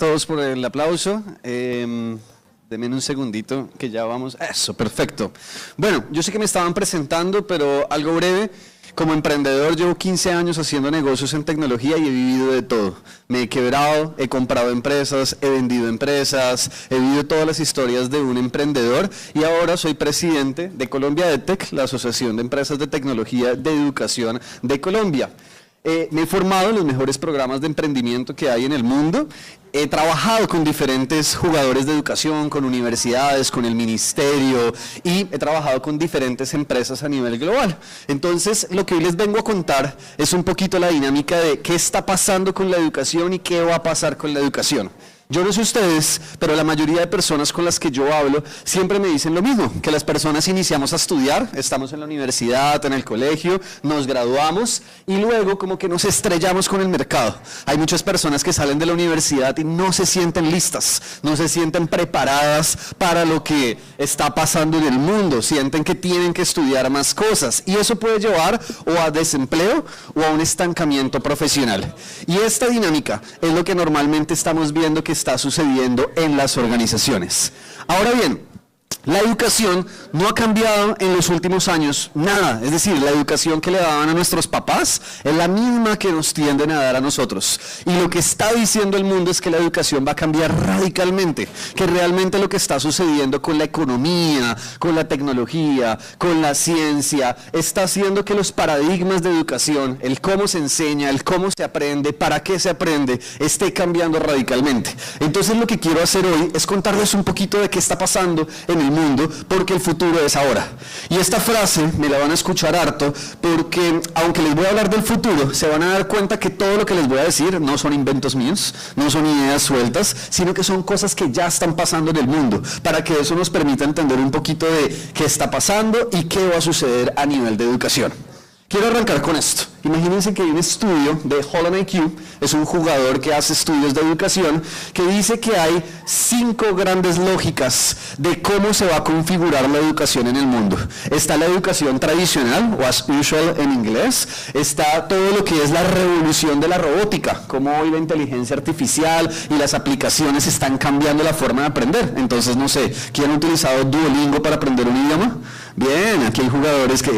todos por el aplauso. Denme un segundito que ya vamos. Eso, perfecto. Bueno, yo sé que me estaban presentando, pero algo breve. Como emprendedor llevo 15 años haciendo negocios en tecnología y he vivido de todo. Me he quebrado, he comprado empresas, he vendido empresas, he vivido todas las historias de un emprendedor y ahora soy presidente de Colombia EdTech, la Asociación de Empresas de Tecnología de Educación de Colombia. Me he formado en los mejores programas de emprendimiento que hay en el mundo. He trabajado con diferentes jugadores de educación, con universidades, con el ministerio y he trabajado con diferentes empresas a nivel global. Entonces, lo que hoy les vengo a contar es un poquito la dinámica de qué está pasando con la educación y qué va a pasar con la educación. Yo no sé ustedes, pero la mayoría de personas con las que yo hablo siempre me dicen lo mismo, que las personas iniciamos a estudiar, estamos en la universidad, en el colegio, nos graduamos y luego como que nos estrellamos con el mercado. Hay muchas personas que salen de la universidad y no se sienten listas, no se sienten preparadas para lo que está pasando en el mundo, sienten que tienen que estudiar más cosas y eso puede llevar o a desempleo o a un estancamiento profesional. Y esta dinámica es lo que normalmente estamos viendo que está sucediendo en las organizaciones. Ahora bien, la educación no ha cambiado en los últimos años nada, es decir, la educación que le daban a nuestros papás es la misma que nos tienden a dar a nosotros. Y lo que está diciendo el mundo es que la educación va a cambiar radicalmente, que realmente lo que está sucediendo con la economía, con la tecnología, con la ciencia, está haciendo que los paradigmas de educación, el cómo se enseña, el cómo se aprende, para qué se aprende, esté cambiando radicalmente. Entonces lo que quiero hacer hoy es contarles un poquito de qué está pasando en el mundo, porque el futuro es ahora. Y esta frase me la van a escuchar harto, porque aunque les voy a hablar del futuro, se van a dar cuenta que todo lo que les voy a decir no son inventos míos, no son ideas sueltas, sino que son cosas que ya están pasando en el mundo, para que eso nos permita entender un poquito de qué está pasando y qué va a suceder a nivel de educación. Quiero arrancar con esto. Imagínense que hay un estudio de Holland IQ, es un jugador que hace estudios de educación, que dice que hay 5 grandes lógicas de cómo se va a configurar la educación en el mundo. Está la educación tradicional, o as usual en inglés, está todo lo que es la revolución de la robótica, cómo hoy la inteligencia artificial y las aplicaciones están cambiando la forma de aprender. Entonces, no sé, ¿quién ha utilizado Duolingo para aprender un idioma? Bien, aquí hay jugadores que,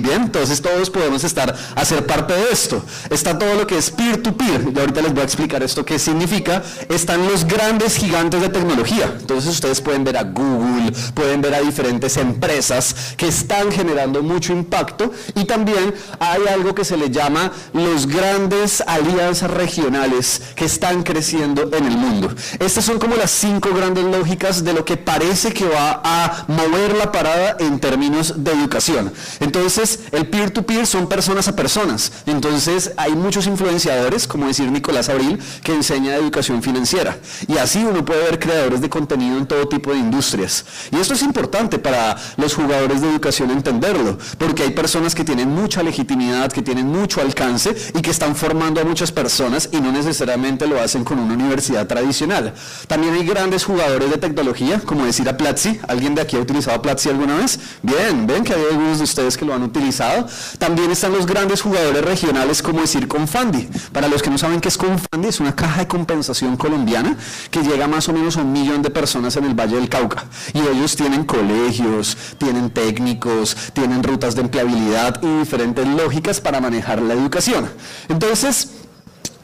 bien, entonces todos podemos hacer parte de esto. Está todo lo que es peer-to-peer, y ahorita les voy a explicar esto qué significa. Están los grandes gigantes de tecnología, entonces ustedes pueden ver a Google, pueden ver a diferentes empresas que están generando mucho impacto, y también hay algo que se le llama los grandes alianzas regionales que están creciendo en el mundo. Estas son como las 5 grandes lógicas de lo que parece que va a mover la parada en términos de educación. Entonces, el peer-to-peer son personas a personas. Entonces, hay muchos influenciadores, como decir Nicolás Abril, que enseña educación financiera. Y así uno puede ver creadores de contenido en todo tipo de industrias. Y esto es importante para los jugadores de educación entenderlo, porque hay personas que tienen mucha legitimidad, que tienen mucho alcance y que están formando a muchas personas y no necesariamente lo hacen con una universidad tradicional. También hay grandes jugadores de tecnología, como decir a Platzi. ¿Alguien de aquí ha utilizado Platzi alguna vez? Bien, ven que hay algunos de ustedes que lo han utilizado. También están los grandes jugadores regionales, como decir Confandi. Para los que no saben qué es Confandi, es una caja de compensación colombiana que llega más o menos a 1 millón de personas en el Valle del Cauca. Y ellos tienen colegios, tienen técnicos, tienen rutas de empleabilidad y diferentes lógicas para manejar la educación. Entonces,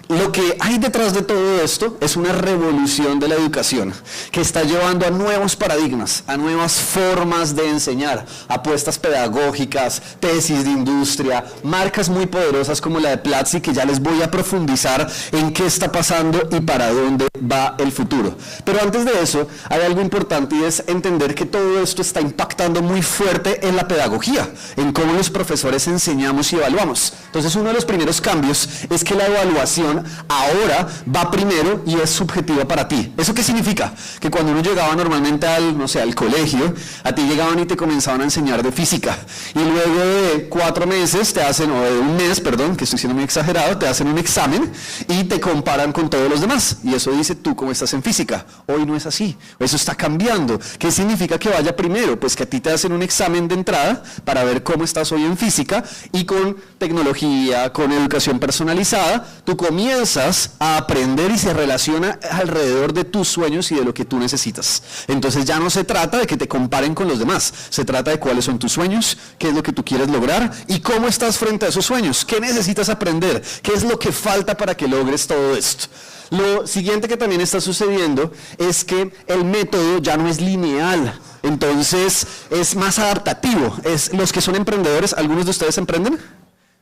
lo que hay detrás de todo esto es una revolución de la educación que está llevando a nuevos paradigmas, a nuevas formas de enseñar, apuestas pedagógicas, tesis de industria, marcas muy poderosas como la de Platzi, que ya les voy a profundizar en qué está pasando y para dónde va el futuro. Pero antes de eso, hay algo importante y es entender que todo esto está impactando muy fuerte en la pedagogía, en cómo los profesores enseñamos y evaluamos. Entonces, uno de los primeros cambios es que la evaluación ahora va primero y es subjetiva para ti. ¿Eso qué significa? Que cuando uno llegaba normalmente al colegio, a ti llegaban y te comenzaban a enseñar de física, y luego de 4 meses te hacen, o de 1 mes, perdón, que estoy siendo muy exagerado, te hacen un examen y te comparan con todos los demás, y eso dice tú cómo estás en física. Hoy no es así, eso está cambiando. ¿Qué significa que vaya primero? Pues que a ti te hacen un examen de entrada para ver cómo estás hoy en física, y con tecnología tecnología, con educación personalizada, tú comienzas a aprender y se relaciona alrededor de tus sueños y de lo que tú necesitas. Entonces ya no se trata de que te comparen con los demás, se trata de cuáles son tus sueños, qué es lo que tú quieres lograr y cómo estás frente a esos sueños, qué necesitas aprender, qué es lo que falta para que logres todo esto. Lo siguiente que también está sucediendo es que el método ya no es lineal, entonces es más adaptativo. Los que son emprendedores, ¿algunos de ustedes emprenden?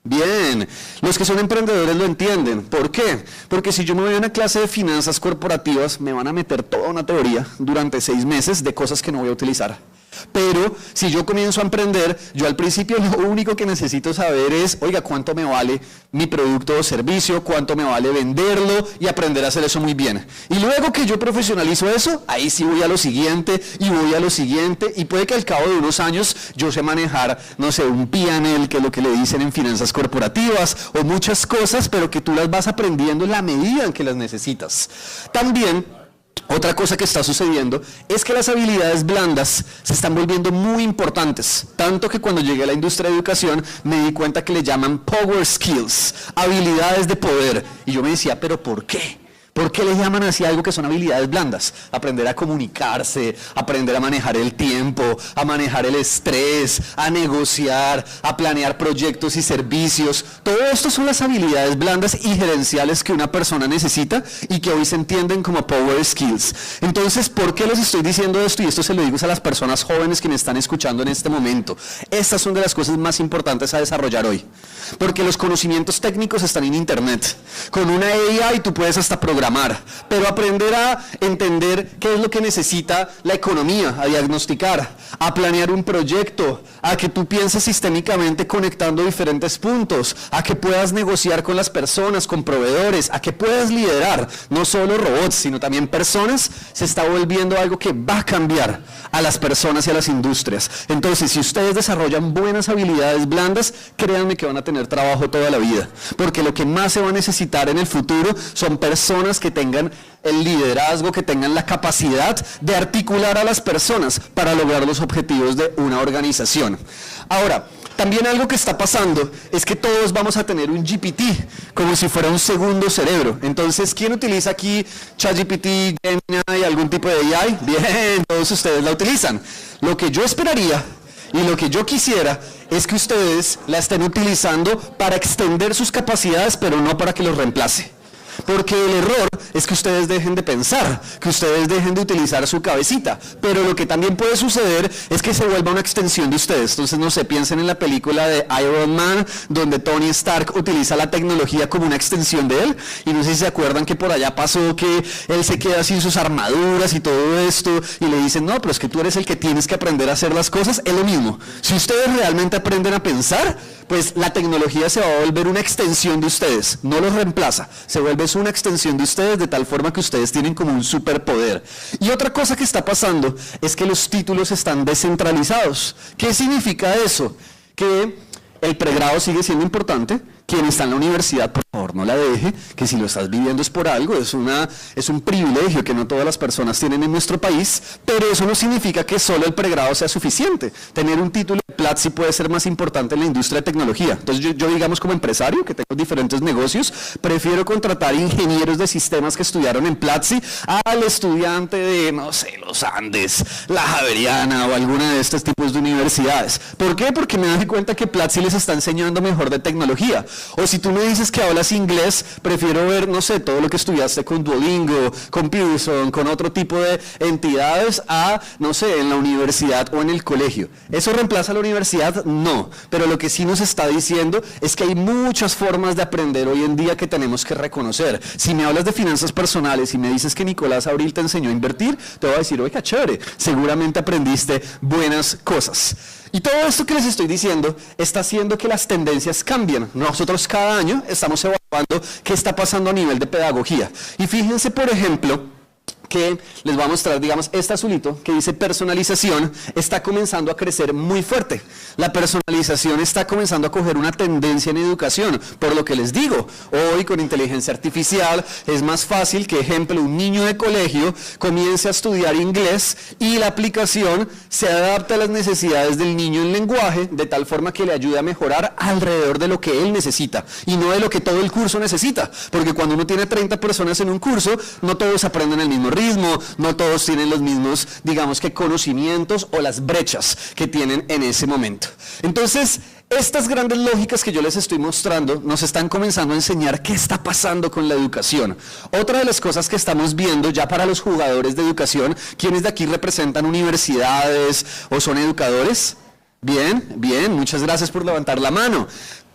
Bien, los que son emprendedores lo entienden. ¿Por qué? Porque si yo me voy a una clase de finanzas corporativas, me van a meter toda una teoría durante 6 meses de cosas que no voy a utilizar. Pero si yo comienzo a emprender, yo al principio lo único que necesito saber es, oiga, ¿cuánto me vale mi producto o servicio? ¿Cuánto me vale venderlo? Y aprender a hacer eso muy bien. Y luego que yo profesionalizo eso, ahí sí voy a lo siguiente y voy a lo siguiente. Y puede que al cabo de unos años yo sé manejar, no sé, un P&L, que es lo que le dicen en finanzas corporativas, o muchas cosas, pero que tú las vas aprendiendo en la medida en que las necesitas. También, otra cosa que está sucediendo es que las habilidades blandas se están volviendo muy importantes, tanto que cuando llegué a la industria de educación me di cuenta que le llaman power skills, habilidades de poder, y yo me decía, ¿pero por qué? ¿Por qué le llaman así algo que son habilidades blandas? Aprender a comunicarse, aprender a manejar el tiempo, a manejar el estrés, a negociar, a planear proyectos y servicios. Todo esto son las habilidades blandas y gerenciales que una persona necesita y que hoy se entienden como power skills. Entonces, ¿por qué les estoy diciendo esto? Y esto se lo digo a las personas jóvenes que me están escuchando en este momento. Estas son de las cosas más importantes a desarrollar hoy. Porque los conocimientos técnicos están en internet. Con una AI tú puedes hasta programar, pero aprender a entender qué es lo que necesita la economía, a diagnosticar, a planear un proyecto, a que tú pienses sistémicamente conectando diferentes puntos, a que puedas negociar con las personas, con proveedores, a que puedas liderar, no solo robots, sino también personas, se está volviendo algo que va a cambiar a las personas y a las industrias. Entonces, si ustedes desarrollan buenas habilidades blandas, créanme que van a tener trabajo toda la vida, porque lo que más se va a necesitar en el futuro son personas que tengan el liderazgo, que tengan la capacidad de articular a las personas para lograr los objetivos de una organización. Ahora, también algo que está pasando es que todos vamos a tener un GPT, como si fuera un segundo cerebro. Entonces, ¿quién utiliza aquí ChatGPT, Gemini, algún tipo de AI? Bien, todos ustedes la utilizan. Lo que yo esperaría y lo que yo quisiera es que ustedes la estén utilizando para extender sus capacidades, pero no para que los reemplace. Porque el error es que ustedes dejen de pensar, que ustedes dejen de utilizar su cabecita, pero lo que también puede suceder es que se vuelva una extensión de ustedes. Entonces, no sé, piensen en la película de Iron Man, donde Tony Stark utiliza la tecnología como una extensión de él, y no sé si se acuerdan que por allá pasó que él se queda sin sus armaduras y todo esto, y le dicen, no, pero es que tú eres el que tienes que aprender a hacer las cosas. Es lo mismo, si ustedes realmente aprenden a pensar, pues la tecnología se va a volver una extensión de ustedes, no los reemplaza, se vuelve una extensión de ustedes de tal forma que ustedes tienen como un superpoder. Y otra cosa que está pasando es que los títulos están descentralizados. ¿Qué significa eso? Que el pregrado sigue siendo importante. Quien está en la universidad, por favor, no la deje, que si lo estás viviendo es por algo, es un privilegio que no todas las personas tienen en nuestro país, pero eso no significa que solo el pregrado sea suficiente. Tener un título de Platzi puede ser más importante en la industria de tecnología. Entonces yo digamos como empresario, que tengo diferentes negocios, prefiero contratar ingenieros de sistemas que estudiaron en Platzi al estudiante de, no sé, los Andes, la Javeriana o alguna de estos tipos de universidades. ¿Por qué? Porque me doy cuenta que Platzi les está enseñando mejor de tecnología. O si tú me dices que hablas inglés, prefiero ver, no sé, todo lo que estudiaste con Duolingo, con Pearson, con otro tipo de entidades a, no sé, en la universidad o en el colegio. ¿Eso reemplaza a la universidad? No, pero lo que sí nos está diciendo es que hay muchas formas de aprender hoy en día que tenemos que reconocer. Si me hablas de finanzas personales y me dices que Nicolás Abril te enseñó a invertir, te voy a decir, oiga, chévere, seguramente aprendiste buenas cosas. Y todo esto que les estoy diciendo está haciendo que las tendencias cambien. Nosotros cada año estamos evaluando qué está pasando a nivel de pedagogía. Y fíjense, por ejemplo, que les voy a mostrar, digamos, este azulito que dice personalización, está comenzando a crecer muy fuerte. La personalización está comenzando a coger una tendencia en educación, por lo que les digo, hoy con inteligencia artificial es más fácil que, ejemplo, un niño de colegio comience a estudiar inglés y la aplicación se adapta a las necesidades del niño en lenguaje, de tal forma que le ayude a mejorar alrededor de lo que él necesita, y no de lo que todo el curso necesita, porque cuando uno tiene 30 personas en un curso, no todos aprenden el mismo ritmo, no todos tienen los mismos, digamos que conocimientos o las brechas que tienen en ese momento. Entonces, estas grandes lógicas que yo les estoy mostrando nos están comenzando a enseñar qué está pasando con la educación. Otra de las cosas que estamos viendo ya para los jugadores de educación, ¿quiénes de aquí representan universidades o son educadores? Bien, bien, muchas gracias por levantar la mano.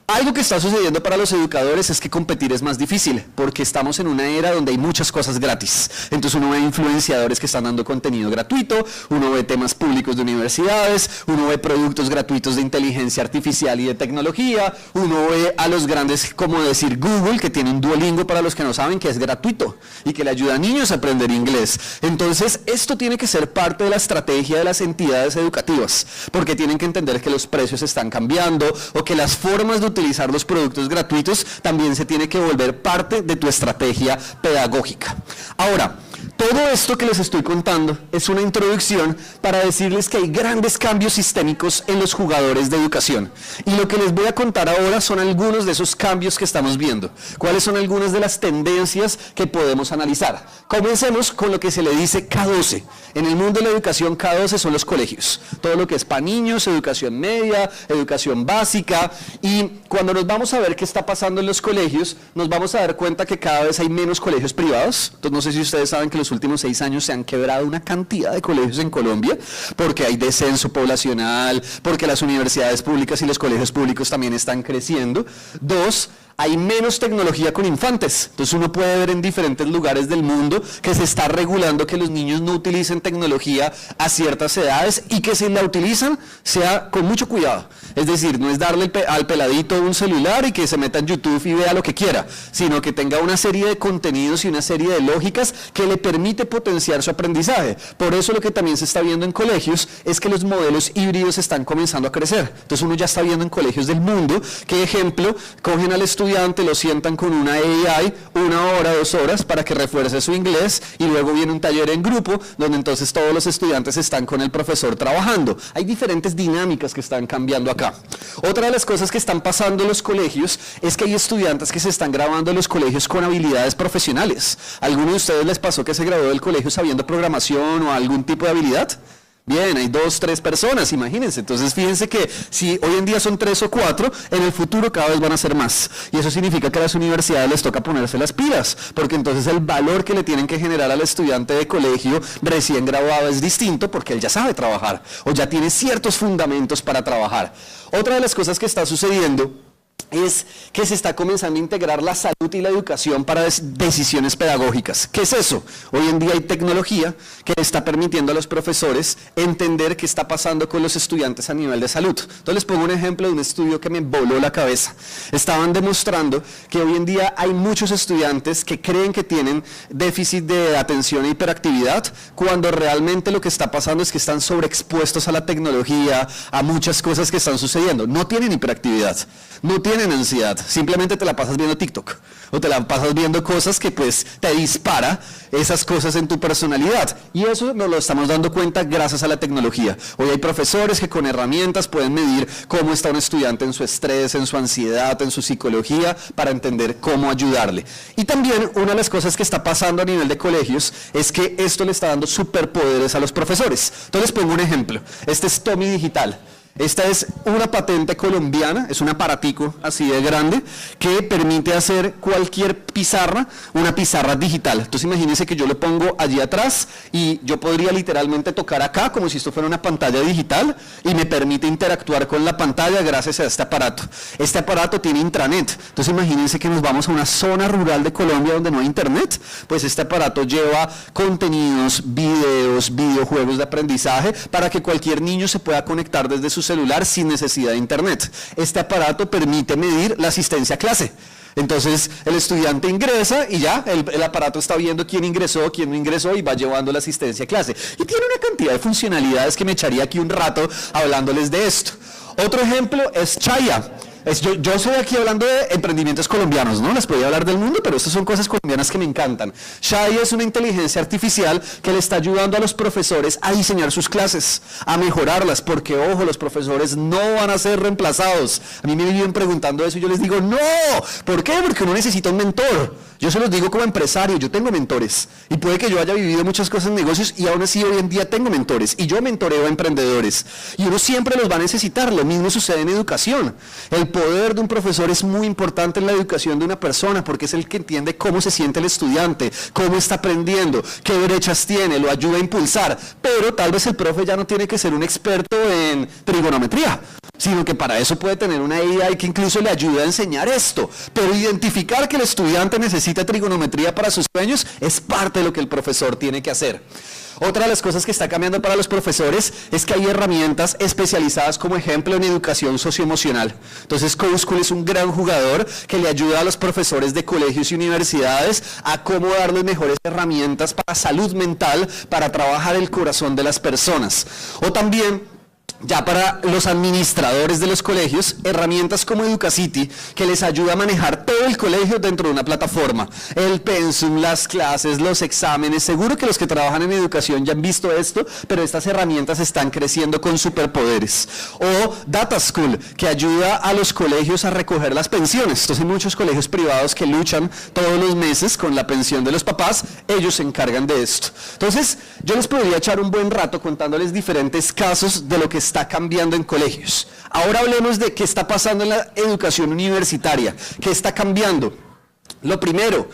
Algo que está sucediendo para los educadores es que competir es más difícil, porque estamos en una era donde hay muchas cosas gratis. Entonces uno ve influenciadores que están dando contenido gratuito, uno ve temas públicos de universidades, uno ve productos gratuitos de inteligencia artificial y de tecnología, uno ve a los grandes, como decir Google, que tiene un Duolingo para los que no saben, que es gratuito y que le ayuda a niños a aprender inglés. Entonces esto tiene que ser parte de la estrategia de las entidades educativas, porque tienen que entender que los precios están cambiando o que las formas de utilizar los productos gratuitos también se tiene que volver parte de tu estrategia pedagógica. Ahora, todo esto que les estoy contando es una introducción para decirles que hay grandes cambios sistémicos en los jugadores de educación. Y lo que les voy a contar ahora son algunos de esos cambios que estamos viendo. ¿Cuáles son algunas de las tendencias que podemos analizar? Comencemos con lo que se le dice K12. En el mundo de la educación, K12 son los colegios. Todo lo que es para niños, educación media, educación básica. Y cuando nos vamos a ver qué está pasando en los colegios, nos vamos a dar cuenta que cada vez hay menos colegios privados. Entonces, no sé si ustedes saben que los últimos 6 años se han quebrado una cantidad de colegios en Colombia, porque hay descenso poblacional, porque las universidades públicas y los colegios públicos también están creciendo. 2, hay menos tecnología con infantes. Entonces uno puede ver en diferentes lugares del mundo que se está regulando que los niños no utilicen tecnología a ciertas edades y que si la utilizan sea con mucho cuidado. Es decir, no es darle al peladito un celular y que se meta en YouTube y vea lo que quiera, sino que tenga una serie de contenidos y una serie de lógicas que le permite potenciar su aprendizaje. Por eso lo que también se está viendo en colegios es que los modelos híbridos están comenzando a crecer. Entonces uno ya está viendo en colegios del mundo que, ejemplo, cogen al estudiante, lo sientan con una AI 1 hora, 2 horas para que refuerce su inglés y luego viene un taller en grupo donde entonces todos los estudiantes están con el profesor trabajando. Hay diferentes dinámicas que están cambiando acá. Otra de las cosas que están pasando en los colegios es que hay estudiantes que se están graduando en los colegios con habilidades profesionales. ¿A alguno de ustedes les pasó que se graduó del colegio sabiendo programación o algún tipo de habilidad? Bien, hay 2, 3 personas, imagínense. Entonces fíjense que si hoy en día son 3 o 4, en el futuro cada vez van a ser más. Y eso significa que a las universidades les toca ponerse las pilas, porque entonces el valor que le tienen que generar al estudiante de colegio recién graduado es distinto, porque él ya sabe trabajar o ya tiene ciertos fundamentos para trabajar. Otra de las cosas que está sucediendo es que se está comenzando a integrar la salud y la educación para decisiones pedagógicas. ¿Qué es eso? Hoy en día hay tecnología que está permitiendo a los profesores entender qué está pasando con los estudiantes a nivel de salud. Entonces les pongo un ejemplo de un estudio que me voló la cabeza. Estaban demostrando que hoy en día hay muchos estudiantes que creen que tienen déficit de atención e hiperactividad, cuando realmente lo que está pasando es que están sobreexpuestos a la tecnología, a muchas cosas que están sucediendo. No tienen hiperactividad, no tienen ansiedad, simplemente te la pasas viendo TikTok o te la pasas viendo cosas que pues te dispara esas cosas en tu personalidad, y eso nos lo estamos dando cuenta gracias a la tecnología. Hoy hay profesores que con herramientas pueden medir cómo está un estudiante en su estrés, en su ansiedad, en su psicología, para entender cómo ayudarle. Y también una de las cosas que está pasando a nivel de colegios es que esto le está dando superpoderes a los profesores. Entonces les pongo un ejemplo. Este es Tommy Digital. Esta es una patente colombiana, es un aparatico así de grande que permite hacer cualquier pizarra, una pizarra digital. Entonces imagínense que yo le pongo allí atrás y yo podría literalmente tocar acá como si esto fuera una pantalla digital y me permite interactuar con la pantalla gracias a este aparato. Este aparato tiene intranet, entonces imagínense que nos vamos a una zona rural de Colombia donde no hay internet, pues este aparato lleva contenidos, videos, videojuegos de aprendizaje para que cualquier niño se pueda conectar desde su celular sin necesidad de internet. Este aparato permite medir la asistencia a clase. Entonces el estudiante ingresa y ya el aparato está viendo quién ingresó, quién no ingresó y va llevando la asistencia a clase. Y tiene una cantidad de funcionalidades que me echaría aquí un rato hablándoles de esto. Otro ejemplo es Chaya. Yo estoy aquí hablando de emprendimientos colombianos, ¿no? Les podía hablar del mundo, pero estas son cosas colombianas que me encantan. Shai es una inteligencia artificial que le está ayudando a los profesores a diseñar sus clases, a mejorarlas, porque, ojo, los profesores no van a ser reemplazados. A mí me viven preguntando eso y yo les digo, no. ¿Por qué? Porque uno necesita un mentor. Yo se los digo como empresario, yo tengo mentores. Y puede que yo haya vivido muchas cosas en negocios y aún así hoy en día tengo mentores. Y yo mentoreo a emprendedores. Y uno siempre los va a necesitar. Lo mismo sucede en educación. El poder de un profesor es muy importante en la educación de una persona porque es el que entiende cómo se siente el estudiante, cómo está aprendiendo, qué brechas tiene, lo ayuda a impulsar. Pero tal vez el profe ya no tiene que ser un experto en trigonometría, sino que para eso puede tener una AI que incluso le ayude a enseñar esto. Pero identificar que el estudiante necesita trigonometría para sus sueños es parte de lo que el profesor tiene que hacer. Otra de las cosas que está cambiando para los profesores es que hay herramientas especializadas, como ejemplo, en educación socioemocional. Entonces, CoSchool es un gran jugador que le ayuda a los profesores de colegios y universidades a cómo darles mejores herramientas para salud mental, para trabajar el corazón de las personas. O también, ya para los administradores de los colegios, herramientas como Educacity, que les ayuda a manejar todo el colegio dentro de una plataforma. El pensum, las clases, los exámenes. Seguro que los que trabajan en educación ya han visto esto, pero estas herramientas están creciendo con superpoderes. O Data School, que ayuda a los colegios a recoger las pensiones. Entonces hay muchos colegios privados que luchan todos los meses con la pensión de los papás. Ellos se encargan de esto. Entonces yo les podría echar un buen rato contándoles diferentes casos de lo que está cambiando en colegios. Ahora hablemos de qué está pasando en la educación universitaria, qué está cambiando. Lo primero,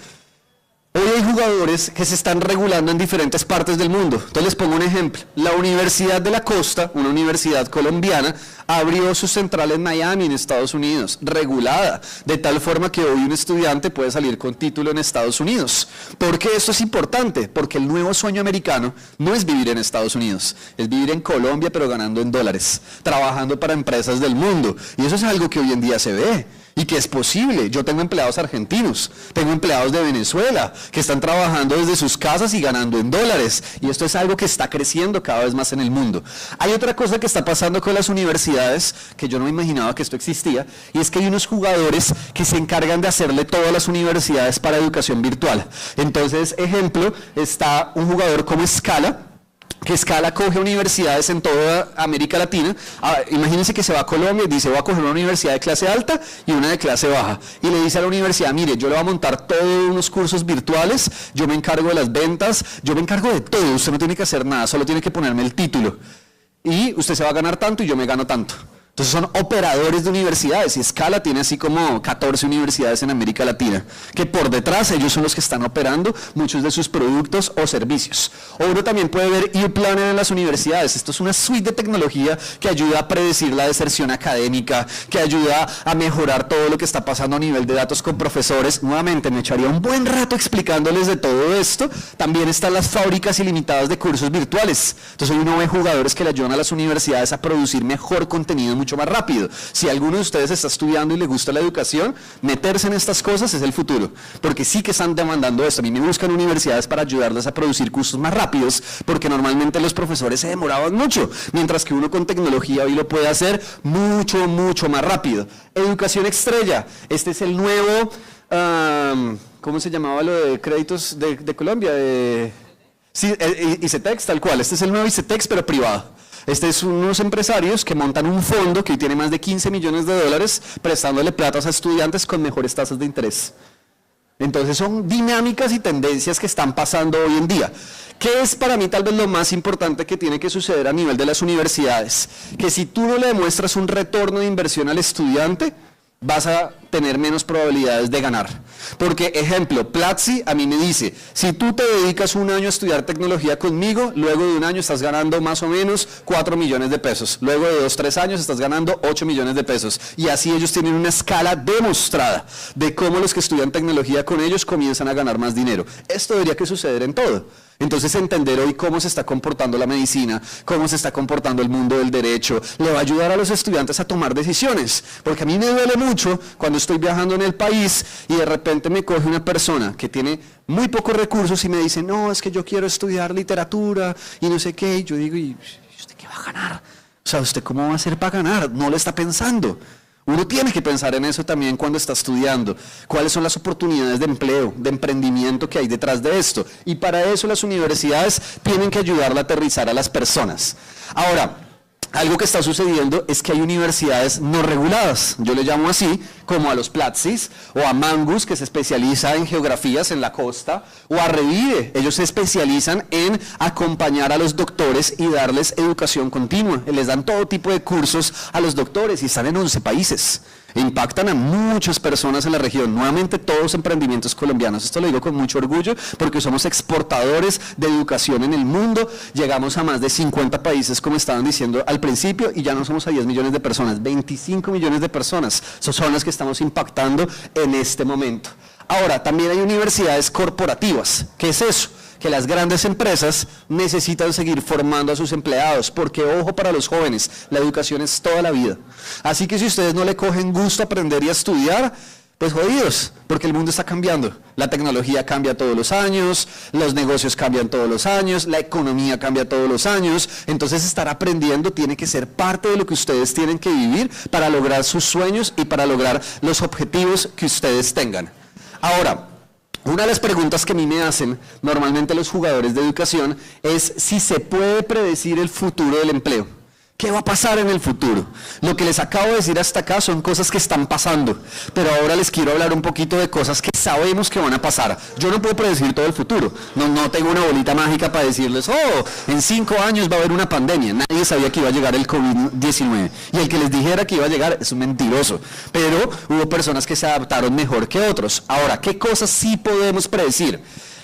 hoy hay jugadores que se están regulando en diferentes partes del mundo. Entonces les pongo un ejemplo. La Universidad de la Costa, una universidad colombiana, abrió su central en Miami, en Estados Unidos, regulada, de tal forma que hoy un estudiante puede salir con título en Estados Unidos. ¿Por qué esto es importante? Porque el nuevo sueño americano no es vivir en Estados Unidos, es vivir en Colombia pero ganando en dólares, trabajando para empresas del mundo. Y eso es algo que hoy en día se ve. Y que es posible. Yo tengo empleados argentinos, tengo empleados de Venezuela que están trabajando desde sus casas y ganando en dólares. Y esto es algo que está creciendo cada vez más en el mundo. Hay otra cosa que está pasando con las universidades, que yo no me imaginaba que esto existía, y es que hay unos jugadores que se encargan de hacerle todo a las universidades para educación virtual. Entonces, ejemplo, está un jugador como Scala, que Scala coge universidades en toda América Latina. Imagínense que se va a Colombia y dice, voy a coger una universidad de clase alta y una de clase baja. Y le dice a la universidad, mire, yo le voy a montar todos unos cursos virtuales, yo me encargo de las ventas, yo me encargo de todo, usted no tiene que hacer nada, solo tiene que ponerme el título. Y usted se va a ganar tanto y yo me gano tanto. Entonces son operadores de universidades y Scala tiene así como 14 universidades en América Latina, que por detrás ellos son los que están operando muchos de sus productos o servicios. O uno también puede ver U-Planner en las universidades. Esto es una suite de tecnología que ayuda a predecir la deserción académica, que ayuda a mejorar todo lo que está pasando a nivel de datos con profesores. Nuevamente me echaría un buen rato explicándoles de todo esto. También están las fábricas ilimitadas de cursos virtuales. Entonces uno ve jugadores que le ayudan a las universidades a producir mejor contenido mucho más rápido. Si alguno de ustedes está estudiando y le gusta la educación, meterse en estas cosas es el futuro, porque sí que están demandando esto. A mí me buscan universidades para ayudarles a producir cursos más rápidos, porque normalmente los profesores se demoraban mucho, mientras que uno con tecnología hoy lo puede hacer mucho, mucho más rápido. Educación Estrella, este es el nuevo, ¿cómo se llamaba lo de créditos de Colombia? Sí, ICETEX, tal cual, este es el nuevo ICETEX, pero privado. Este es unos empresarios que montan un fondo que hoy tiene más de 15 millones de dólares prestándole platas a estudiantes con mejores tasas de interés. Entonces son dinámicas y tendencias que están pasando hoy en día. ¿Qué es para mí tal vez lo más importante que tiene que suceder a nivel de las universidades? Que si tú no le demuestras un retorno de inversión al estudiante, vas a tener menos probabilidades de ganar. Porque, ejemplo, Platzi a mí me dice, si tú te dedicas un año a estudiar tecnología conmigo, luego de un año estás ganando más o menos 4 millones de pesos. Luego de 2, 3 años estás ganando 8 millones de pesos. Y así ellos tienen una escala demostrada de cómo los que estudian tecnología con ellos comienzan a ganar más dinero. Esto debería que suceder en todo. Entonces entender hoy cómo se está comportando la medicina, cómo se está comportando el mundo del derecho, le va a ayudar a los estudiantes a tomar decisiones. Porque a mí me duele mucho cuando estoy viajando en el país y de repente me coge una persona que tiene muy pocos recursos y me dice, no, es que yo quiero estudiar literatura y no sé qué. Y yo digo, ¿y usted qué va a ganar? O sea, ¿usted cómo va a hacer para ganar? No lo está pensando. Uno tiene que pensar en eso también cuando está estudiando. ¿Cuáles son las oportunidades de empleo, de emprendimiento que hay detrás de esto? Y para eso las universidades tienen que ayudarle a aterrizar a las personas. Ahora, algo que está sucediendo es que hay universidades no reguladas, yo le llamo así, como a los Platsis o a Mangus, que se especializa en geografías en la costa, o a Revive, ellos se especializan en acompañar a los doctores y darles educación continua, les dan todo tipo de cursos a los doctores y están en 11 países. Impactan a muchas personas en la región, nuevamente todos emprendimientos colombianos, esto lo digo con mucho orgullo porque somos exportadores de educación en el mundo, llegamos a más de 50 países como estaban diciendo al principio y ya no somos a 10 millones de personas, 25 millones de personas, son las que estamos impactando en este momento. Ahora, también hay universidades corporativas, ¿qué es eso? Que las grandes empresas necesitan seguir formando a sus empleados, porque ojo para los jóvenes, la educación es toda la vida. Así que si ustedes no le cogen gusto a aprender y a estudiar, pues jodidos, porque el mundo está cambiando. La tecnología cambia todos los años, los negocios cambian todos los años, la economía cambia todos los años, entonces estar aprendiendo tiene que ser parte de lo que ustedes tienen que vivir para lograr sus sueños y para lograr los objetivos que ustedes tengan. Ahora, una de las preguntas que a mí me hacen normalmente los jugadores de educación es si se puede predecir el futuro del empleo. ¿Qué va a pasar en el futuro? Lo que les acabo de decir hasta acá son cosas que están pasando, pero ahora les quiero hablar un poquito de cosas que sabemos que van a pasar. Yo no puedo predecir todo el futuro, no tengo una bolita mágica para decirles, en 5 años va a haber una pandemia. Nadie sabía que iba a llegar el COVID-19, y el que les dijera que iba a llegar es un mentiroso, pero hubo personas que se adaptaron mejor que otros. Ahora, ¿qué cosas sí podemos predecir?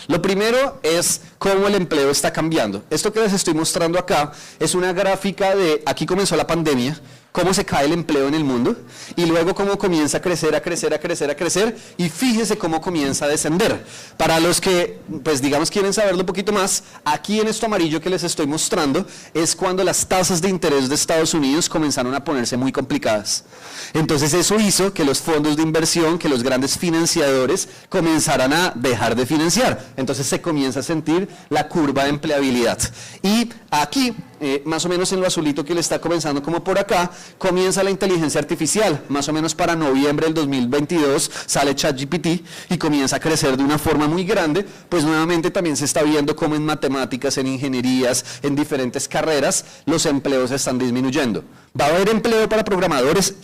Lo primero es cómo el empleo está cambiando. Esto que les estoy mostrando acá es una gráfica de, aquí comenzó la pandemia, cómo se cae el empleo en el mundo, y luego cómo comienza a crecer, a crecer, a crecer, a crecer, y fíjese cómo comienza a descender. Para los que, pues digamos, quieren saberlo un poquito más, aquí en esto amarillo que les estoy mostrando, es cuando las tasas de interés de Estados Unidos comenzaron a ponerse muy complicadas. Entonces eso hizo que los fondos de inversión, que los grandes financiadores comenzaran a dejar de financiar. Entonces se comienza a sentir la curva de empleabilidad. Y aquí, más o menos en lo azulito que le está comenzando como por acá, comienza la inteligencia artificial. Más o menos para noviembre del 2022 sale ChatGPT y comienza a crecer de una forma muy grande, pues nuevamente también se está viendo cómo en matemáticas, en ingenierías, en diferentes carreras, los empleos están disminuyendo. ¿Va a haber empleo para programadores?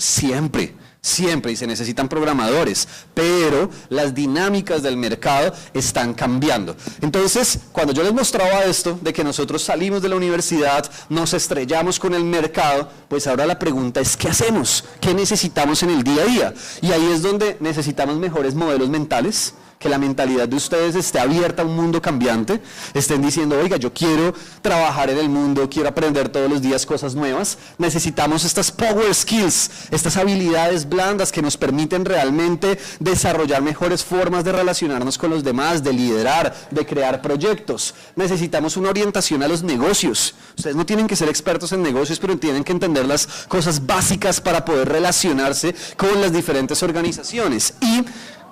Siempre, y se necesitan programadores, pero las dinámicas del mercado están cambiando. Entonces, cuando yo les mostraba esto, de que nosotros salimos de la universidad, nos estrellamos con el mercado, pues ahora la pregunta es, ¿qué hacemos? ¿Qué necesitamos en el día a día? Y ahí es donde necesitamos mejores modelos mentales, que la mentalidad de ustedes esté abierta a un mundo cambiante, estén diciendo, oiga, yo quiero trabajar en el mundo, quiero aprender todos los días cosas nuevas. Necesitamos estas power skills, estas habilidades blandas que nos permiten realmente desarrollar mejores formas de relacionarnos con los demás, de liderar, de crear proyectos. Necesitamos una orientación a los negocios. Ustedes no tienen que ser expertos en negocios, pero tienen que entender las cosas básicas para poder relacionarse con las diferentes organizaciones. Y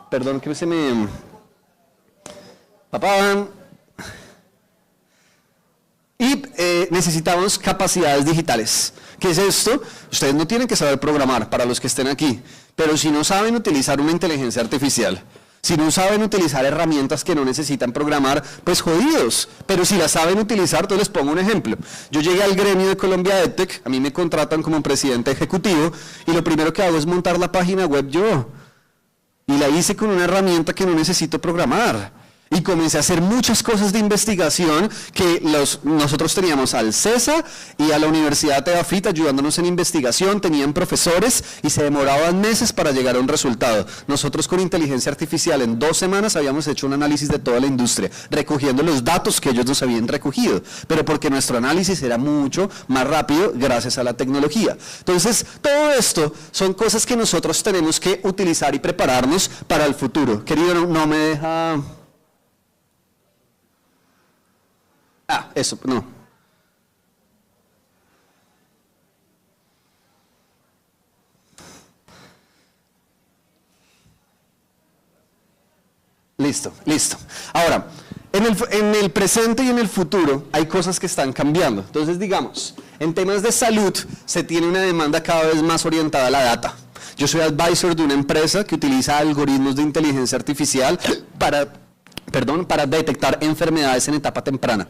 perdón que se me... Papá. Y necesitamos capacidades digitales. ¿Qué es esto? Ustedes no tienen que saber programar para los que estén aquí, pero si no saben utilizar una inteligencia artificial, si no saben utilizar herramientas que no necesitan programar, pues jodidos. Pero si las saben utilizar, entonces les pongo un ejemplo. Yo llegué al gremio de Colombia EdTech, a mí me contratan como presidente ejecutivo, y lo primero que hago es montar la página web yo. Y la hice con una herramienta que no necesito programar. Y comencé a hacer muchas cosas de investigación que nosotros teníamos al CESA y a la Universidad Teafit ayudándonos en investigación, tenían profesores y se demoraban meses para llegar a un resultado. Nosotros con inteligencia artificial en 2 semanas habíamos hecho un análisis de toda la industria, recogiendo los datos que ellos nos habían recogido, pero porque nuestro análisis era mucho más rápido gracias a la tecnología. Entonces, todo esto son cosas que nosotros tenemos que utilizar y prepararnos para el futuro. Querido, no me deja... Eso, no. Listo, listo. Ahora, en el presente y en el futuro hay cosas que están cambiando. Entonces, digamos, en temas de salud se tiene una demanda cada vez más orientada a la data. Yo soy advisor de una empresa que utiliza algoritmos de inteligencia artificial para detectar enfermedades en etapa temprana.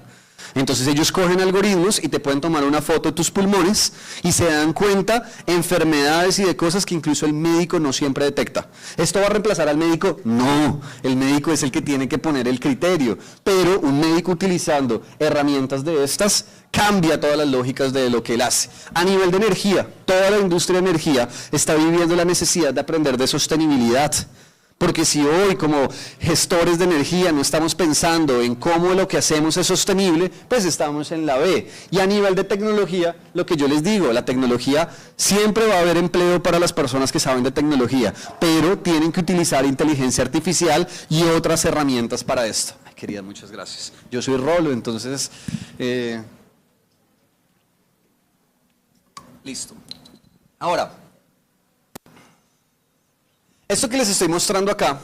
Entonces ellos cogen algoritmos y te pueden tomar una foto de tus pulmones y se dan cuenta enfermedades y de cosas que incluso el médico no siempre detecta. ¿Esto va a reemplazar al médico? No, el médico es el que tiene que poner el criterio, pero un médico utilizando herramientas de estas cambia todas las lógicas de lo que él hace. A nivel de energía, toda la industria de energía está viviendo la necesidad de aprender de sostenibilidad. Porque si hoy como gestores de energía no estamos pensando en cómo lo que hacemos es sostenible, pues estamos en la B. Y a nivel de tecnología, lo que yo les digo, la tecnología siempre va a haber empleo para las personas que saben de tecnología, pero tienen que utilizar inteligencia artificial y otras herramientas para esto. Ay, querida, muchas gracias. Yo soy Rolo, entonces... Listo. Ahora... Esto que les estoy mostrando acá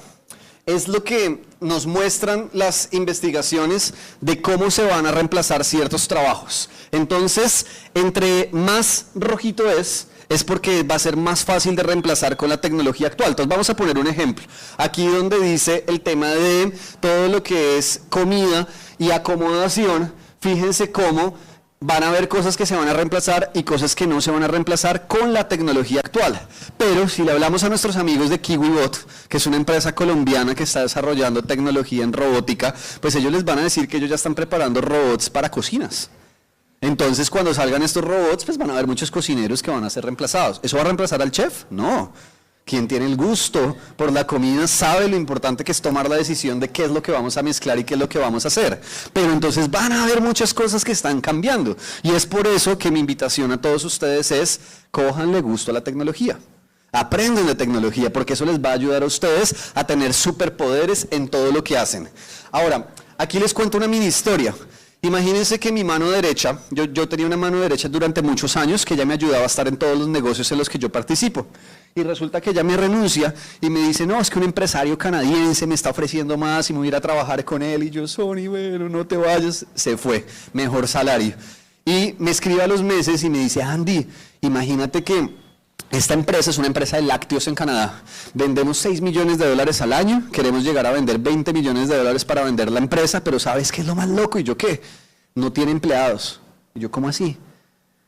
es lo que nos muestran las investigaciones de cómo se van a reemplazar ciertos trabajos. Entonces, entre más rojito es porque va a ser más fácil de reemplazar con la tecnología actual. Entonces vamos a poner un ejemplo. Aquí donde dice el tema de todo lo que es comida y acomodación, fíjense cómo van a haber cosas que se van a reemplazar y cosas que no se van a reemplazar con la tecnología actual. Pero si le hablamos a nuestros amigos de KiwiBot, que es una empresa colombiana que está desarrollando tecnología en robótica, pues ellos les van a decir que ellos ya están preparando robots para cocinas. Entonces cuando salgan estos robots, pues van a haber muchos cocineros que van a ser reemplazados. ¿Eso va a reemplazar al chef? No. Quien tiene el gusto por la comida sabe lo importante que es tomar la decisión de qué es lo que vamos a mezclar y qué es lo que vamos a hacer. Pero entonces van a haber muchas cosas que están cambiando. Y es por eso que mi invitación a todos ustedes es, cójanle gusto a la tecnología. Aprendan de tecnología, porque eso les va a ayudar a ustedes a tener superpoderes en todo lo que hacen. Ahora, aquí les cuento una mini historia. Imagínense que mi mano derecha, yo tenía una mano derecha durante muchos años que ella me ayudaba a estar en todos los negocios en los que yo participo. Y resulta que ella me renuncia y me dice, no, es que un empresario canadiense me está ofreciendo más y me voy a ir a trabajar con él. Y yo, Sony, bueno, no te vayas. Se fue, mejor salario. Y me escribe a los meses y me dice, Andy, imagínate que esta empresa es una empresa de lácteos en Canadá. Vendemos $6 millones al año, queremos llegar a vender $20 millones para vender la empresa, pero ¿sabes qué es lo más loco? Y yo, ¿qué? No tiene empleados. Y yo, ¿cómo así?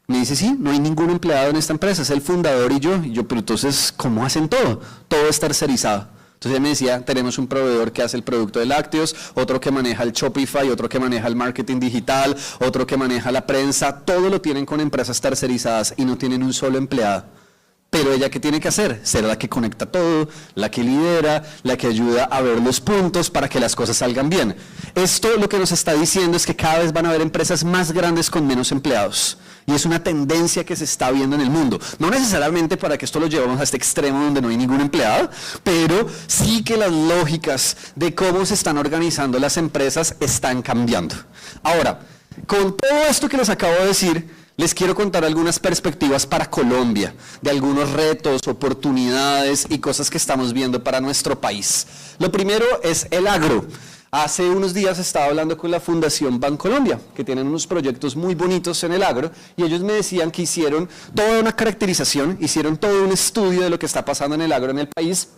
Me dice, sí, no hay ningún empleado en esta empresa, es el fundador y yo, pero entonces, ¿cómo hacen todo? Todo es tercerizado. Entonces ella me decía, tenemos un proveedor que hace el producto de lácteos, otro que maneja el Shopify, otro que maneja el marketing digital, otro que maneja la prensa, todo lo tienen con empresas tercerizadas y no tienen un solo empleado. Pero ella, ¿qué tiene que hacer? Ser la que conecta todo, la que lidera, la que ayuda a ver los puntos para que las cosas salgan bien. Esto lo que nos está diciendo es que cada vez van a haber empresas más grandes con menos empleados. Y es una tendencia que se está viendo en el mundo. No necesariamente para que esto lo llevemos a este extremo donde no hay ningún empleado, pero sí que las lógicas de cómo se están organizando las empresas están cambiando. Ahora, con todo esto que les acabo de decir, les quiero contar algunas perspectivas para Colombia, de algunos retos, oportunidades y cosas que estamos viendo para nuestro país. Lo primero es el agro. Hace unos días estaba hablando con la Fundación Bancolombia, que tienen unos proyectos muy bonitos en el agro, y ellos me decían que hicieron toda una caracterización, hicieron todo un estudio de lo que está pasando en el agro en el país,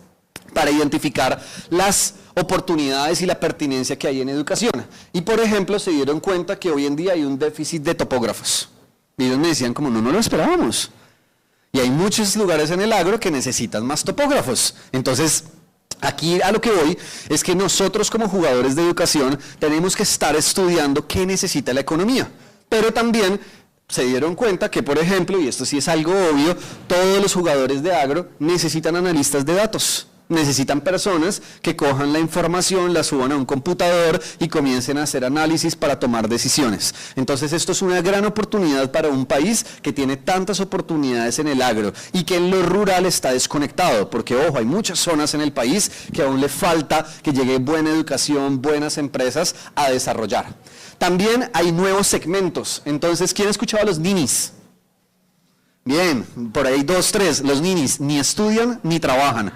para identificar las oportunidades y la pertinencia que hay en educación. Y por ejemplo, se dieron cuenta que hoy en día hay un déficit de topógrafos. Y ellos me decían como, no lo esperábamos. Y hay muchos lugares en el agro que necesitan más topógrafos. Entonces, aquí a lo que voy es que nosotros como jugadores de educación tenemos que estar estudiando qué necesita la economía. Pero también se dieron cuenta que, por ejemplo, y esto sí es algo obvio, todos los jugadores de agro necesitan analistas de datos. Necesitan personas que cojan la información, la suban a un computador y comiencen a hacer análisis para tomar decisiones. Entonces esto es una gran oportunidad para un país que tiene tantas oportunidades en el agro y que en lo rural está desconectado, porque ojo, hay muchas zonas en el país que aún le falta que llegue buena educación, buenas empresas a desarrollar. También hay nuevos segmentos. Entonces, ¿quién escuchaba a los ninis? Bien, por ahí 2, 3. Los ninis ni estudian ni trabajan.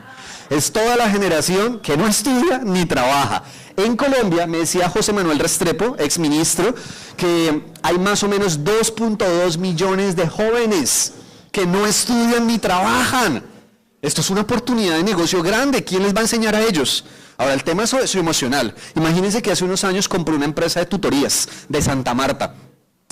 Es toda la generación que no estudia ni trabaja. En Colombia, me decía José Manuel Restrepo, exministro, que hay más o menos 2.2 millones de jóvenes que no estudian ni trabajan. Esto es una oportunidad de negocio grande. ¿Quién les va a enseñar a ellos? Ahora, el tema es socioemocional. Imagínense que hace unos años compré una empresa de tutorías de Santa Marta.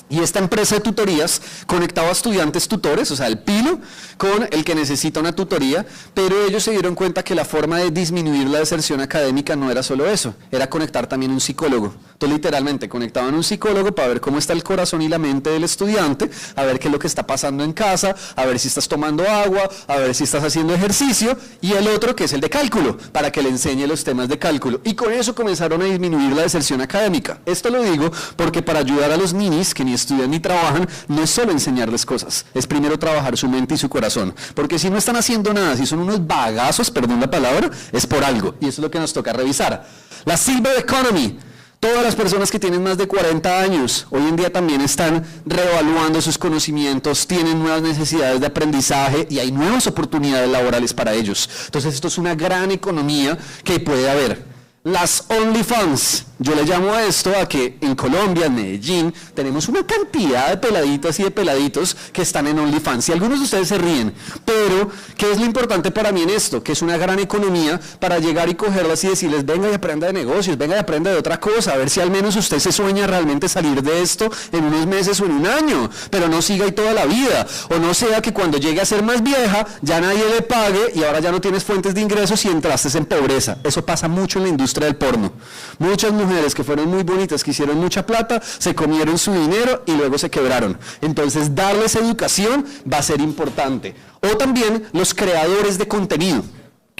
Y esta empresa de tutorías conectaba a estudiantes tutores, o sea, el pilo, con el que necesita una tutoría, pero ellos se dieron cuenta que la forma de disminuir la deserción académica no era solo eso, era conectar también un psicólogo. Entonces, literalmente, conectaban un psicólogo para ver cómo está el corazón y la mente del estudiante, a ver qué es lo que está pasando en casa, a ver si estás tomando agua, a ver si estás haciendo ejercicio, y el otro, que es el de cálculo, para que le enseñe los temas de cálculo. Y con eso comenzaron a disminuir la deserción académica. Esto lo digo porque para ayudar a los ninis que ni estudian ni trabajan, no es solo enseñarles cosas, es primero trabajar su mente y su corazón, porque si no están haciendo nada, si son unos vagazos, perdón la palabra, es por algo, y eso es lo que nos toca revisar. La Silver Economy, todas las personas que tienen más de 40 años, hoy en día también están reevaluando sus conocimientos, tienen nuevas necesidades de aprendizaje y hay nuevas oportunidades laborales para ellos. Entonces esto es una gran economía que puede haber. Las OnlyFans, yo le llamo a esto a que en Colombia, en Medellín, tenemos una cantidad de peladitas y de peladitos que están en OnlyFans. Y algunos de ustedes se ríen, pero ¿qué es lo importante para mí en esto? Que es una gran economía para llegar y cogerlas y decirles, venga y aprenda de negocios, venga y aprenda de otra cosa, a ver si al menos usted se sueña realmente salir de esto en unos meses o en un año, pero no siga ahí toda la vida, o no sea que cuando llegue a ser más vieja, ya nadie le pague y ahora ya no tienes fuentes de ingresos y entraste en pobreza. Eso pasa mucho en la industria del porno. Muchas mujeres que fueron muy bonitas, que hicieron mucha plata, se comieron su dinero y luego se quebraron. Entonces, darles educación va a ser importante. O también los creadores de contenido.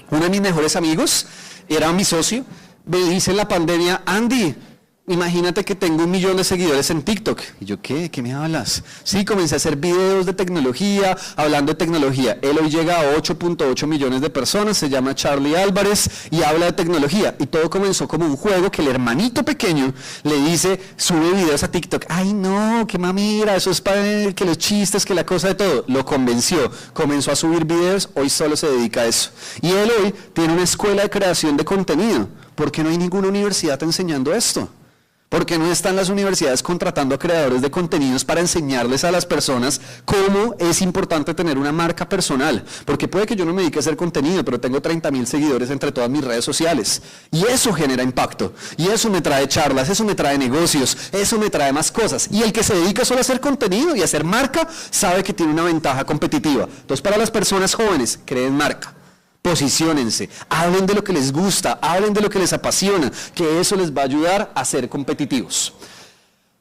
Uno de mis mejores amigos era mi socio, me dice en la pandemia, Andy, imagínate que tengo 1 millón de seguidores en TikTok. Y yo, ¿qué? ¿Qué me hablas? Sí, comencé a hacer videos de tecnología, hablando de tecnología. Él hoy llega a 8.8 millones de personas, se llama Charlie Álvarez y habla de tecnología. Y todo comenzó como un juego que el hermanito pequeño le dice, sube videos a TikTok. Ay, no, qué mamira, eso es para que los chistes, que la cosa de todo. Lo convenció, comenzó a subir videos, hoy solo se dedica a eso. Y él hoy tiene una escuela de creación de contenido. ¿Por qué no hay ninguna universidad enseñando esto? ¿Por qué no están las universidades contratando a creadores de contenidos para enseñarles a las personas cómo es importante tener una marca personal? Porque puede que yo no me dedique a hacer contenido, pero tengo 30,000 seguidores entre todas mis redes sociales. Y eso genera impacto. Y eso me trae charlas, eso me trae negocios, eso me trae más cosas. Y el que se dedica solo a hacer contenido y a hacer marca, sabe que tiene una ventaja competitiva. Entonces, para las personas jóvenes, creen marca. Posiciónense, hablen de lo que les gusta, hablen de lo que les apasiona, que eso les va a ayudar a ser competitivos.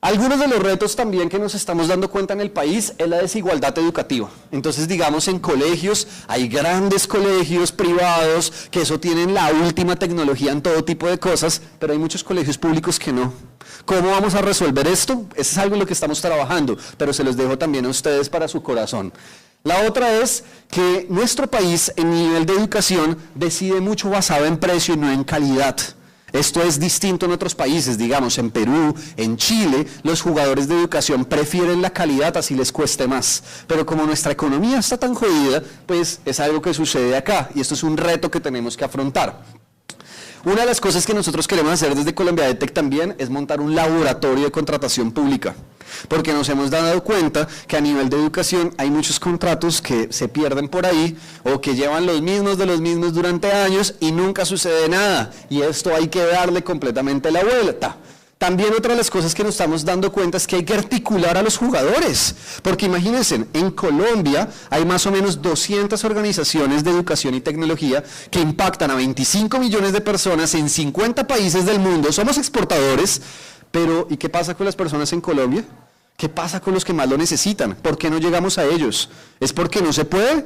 Algunos de los retos también que nos estamos dando cuenta en el país es la desigualdad educativa. Entonces, digamos, en colegios, hay grandes colegios privados que eso tienen la última tecnología en todo tipo de cosas, pero hay muchos colegios públicos que no. ¿Cómo vamos a resolver esto? Eso es algo en lo que estamos trabajando, pero se los dejo también a ustedes para su corazón. La otra es que nuestro país en nivel de educación decide mucho basado en precio y no en calidad. Esto es distinto en otros países, digamos, en Perú, en Chile, los jugadores de educación prefieren la calidad así les cueste más. Pero como nuestra economía está tan jodida, pues es algo que sucede acá y esto es un reto que tenemos que afrontar. Una de las cosas que nosotros queremos hacer desde Colombia EdTech también es montar un laboratorio de contratación pública, porque nos hemos dado cuenta que a nivel de educación hay muchos contratos que se pierden por ahí o que llevan los mismos de los mismos durante años y nunca sucede nada, y esto hay que darle completamente la vuelta. También otra de las cosas que nos estamos dando cuenta es que hay que articular a los jugadores, porque imagínense, en Colombia hay más o menos 200 organizaciones de educación y tecnología que impactan a 25 millones de personas en 50 países del mundo, somos exportadores, pero ¿y qué pasa con las personas en Colombia? ¿Qué pasa con los que más lo necesitan? ¿Por qué no llegamos a ellos? ¿Es porque no se puede?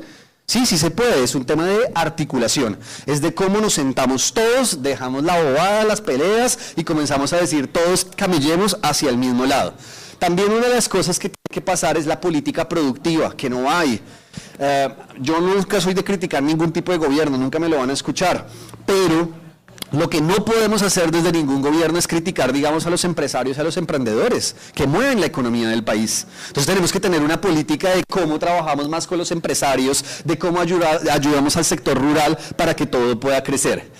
Sí, sí se puede, es un tema de articulación, es de cómo nos sentamos todos, dejamos la bobada, las peleas y comenzamos a decir todos camellemos hacia el mismo lado. También una de las cosas que tiene que pasar es la política productiva, que no hay. Yo nunca soy de criticar ningún tipo de gobierno, nunca me lo van a escuchar, pero Lo que no podemos hacer desde ningún gobierno es criticar, digamos, a los empresarios, a los emprendedores que mueven la economía del país. Entonces tenemos que tener una política de cómo trabajamos más con los empresarios, de cómo ayudamos al sector rural para que todo pueda crecer.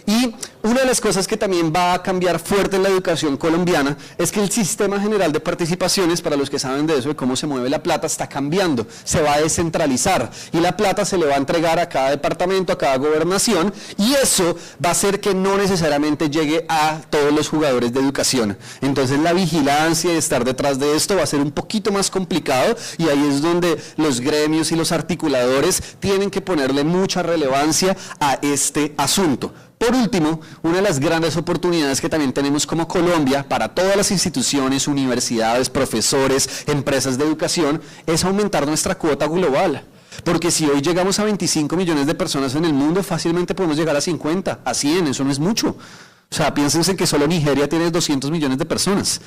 Y una de las cosas que también va a cambiar fuerte en la educación colombiana es que el sistema general de participaciones, para los que saben de eso, de cómo se mueve la plata, está cambiando, se va a descentralizar y la plata se le va a entregar a cada departamento, a cada gobernación, y eso va a hacer que no necesariamente llegue a todos los jugadores de educación. Entonces la vigilancia y estar detrás de esto va a ser un poquito más complicado, y ahí es donde los gremios y los articuladores tienen que ponerle mucha relevancia a este asunto. Por último, una de las grandes oportunidades que también tenemos como Colombia para todas las instituciones, universidades, profesores, empresas de educación, es aumentar nuestra cuota global. Porque si hoy llegamos a 25 millones de personas en el mundo, fácilmente podemos llegar a 50, a 100, eso no es mucho. O sea, piénsense que solo Nigeria tiene 200 millones de personas.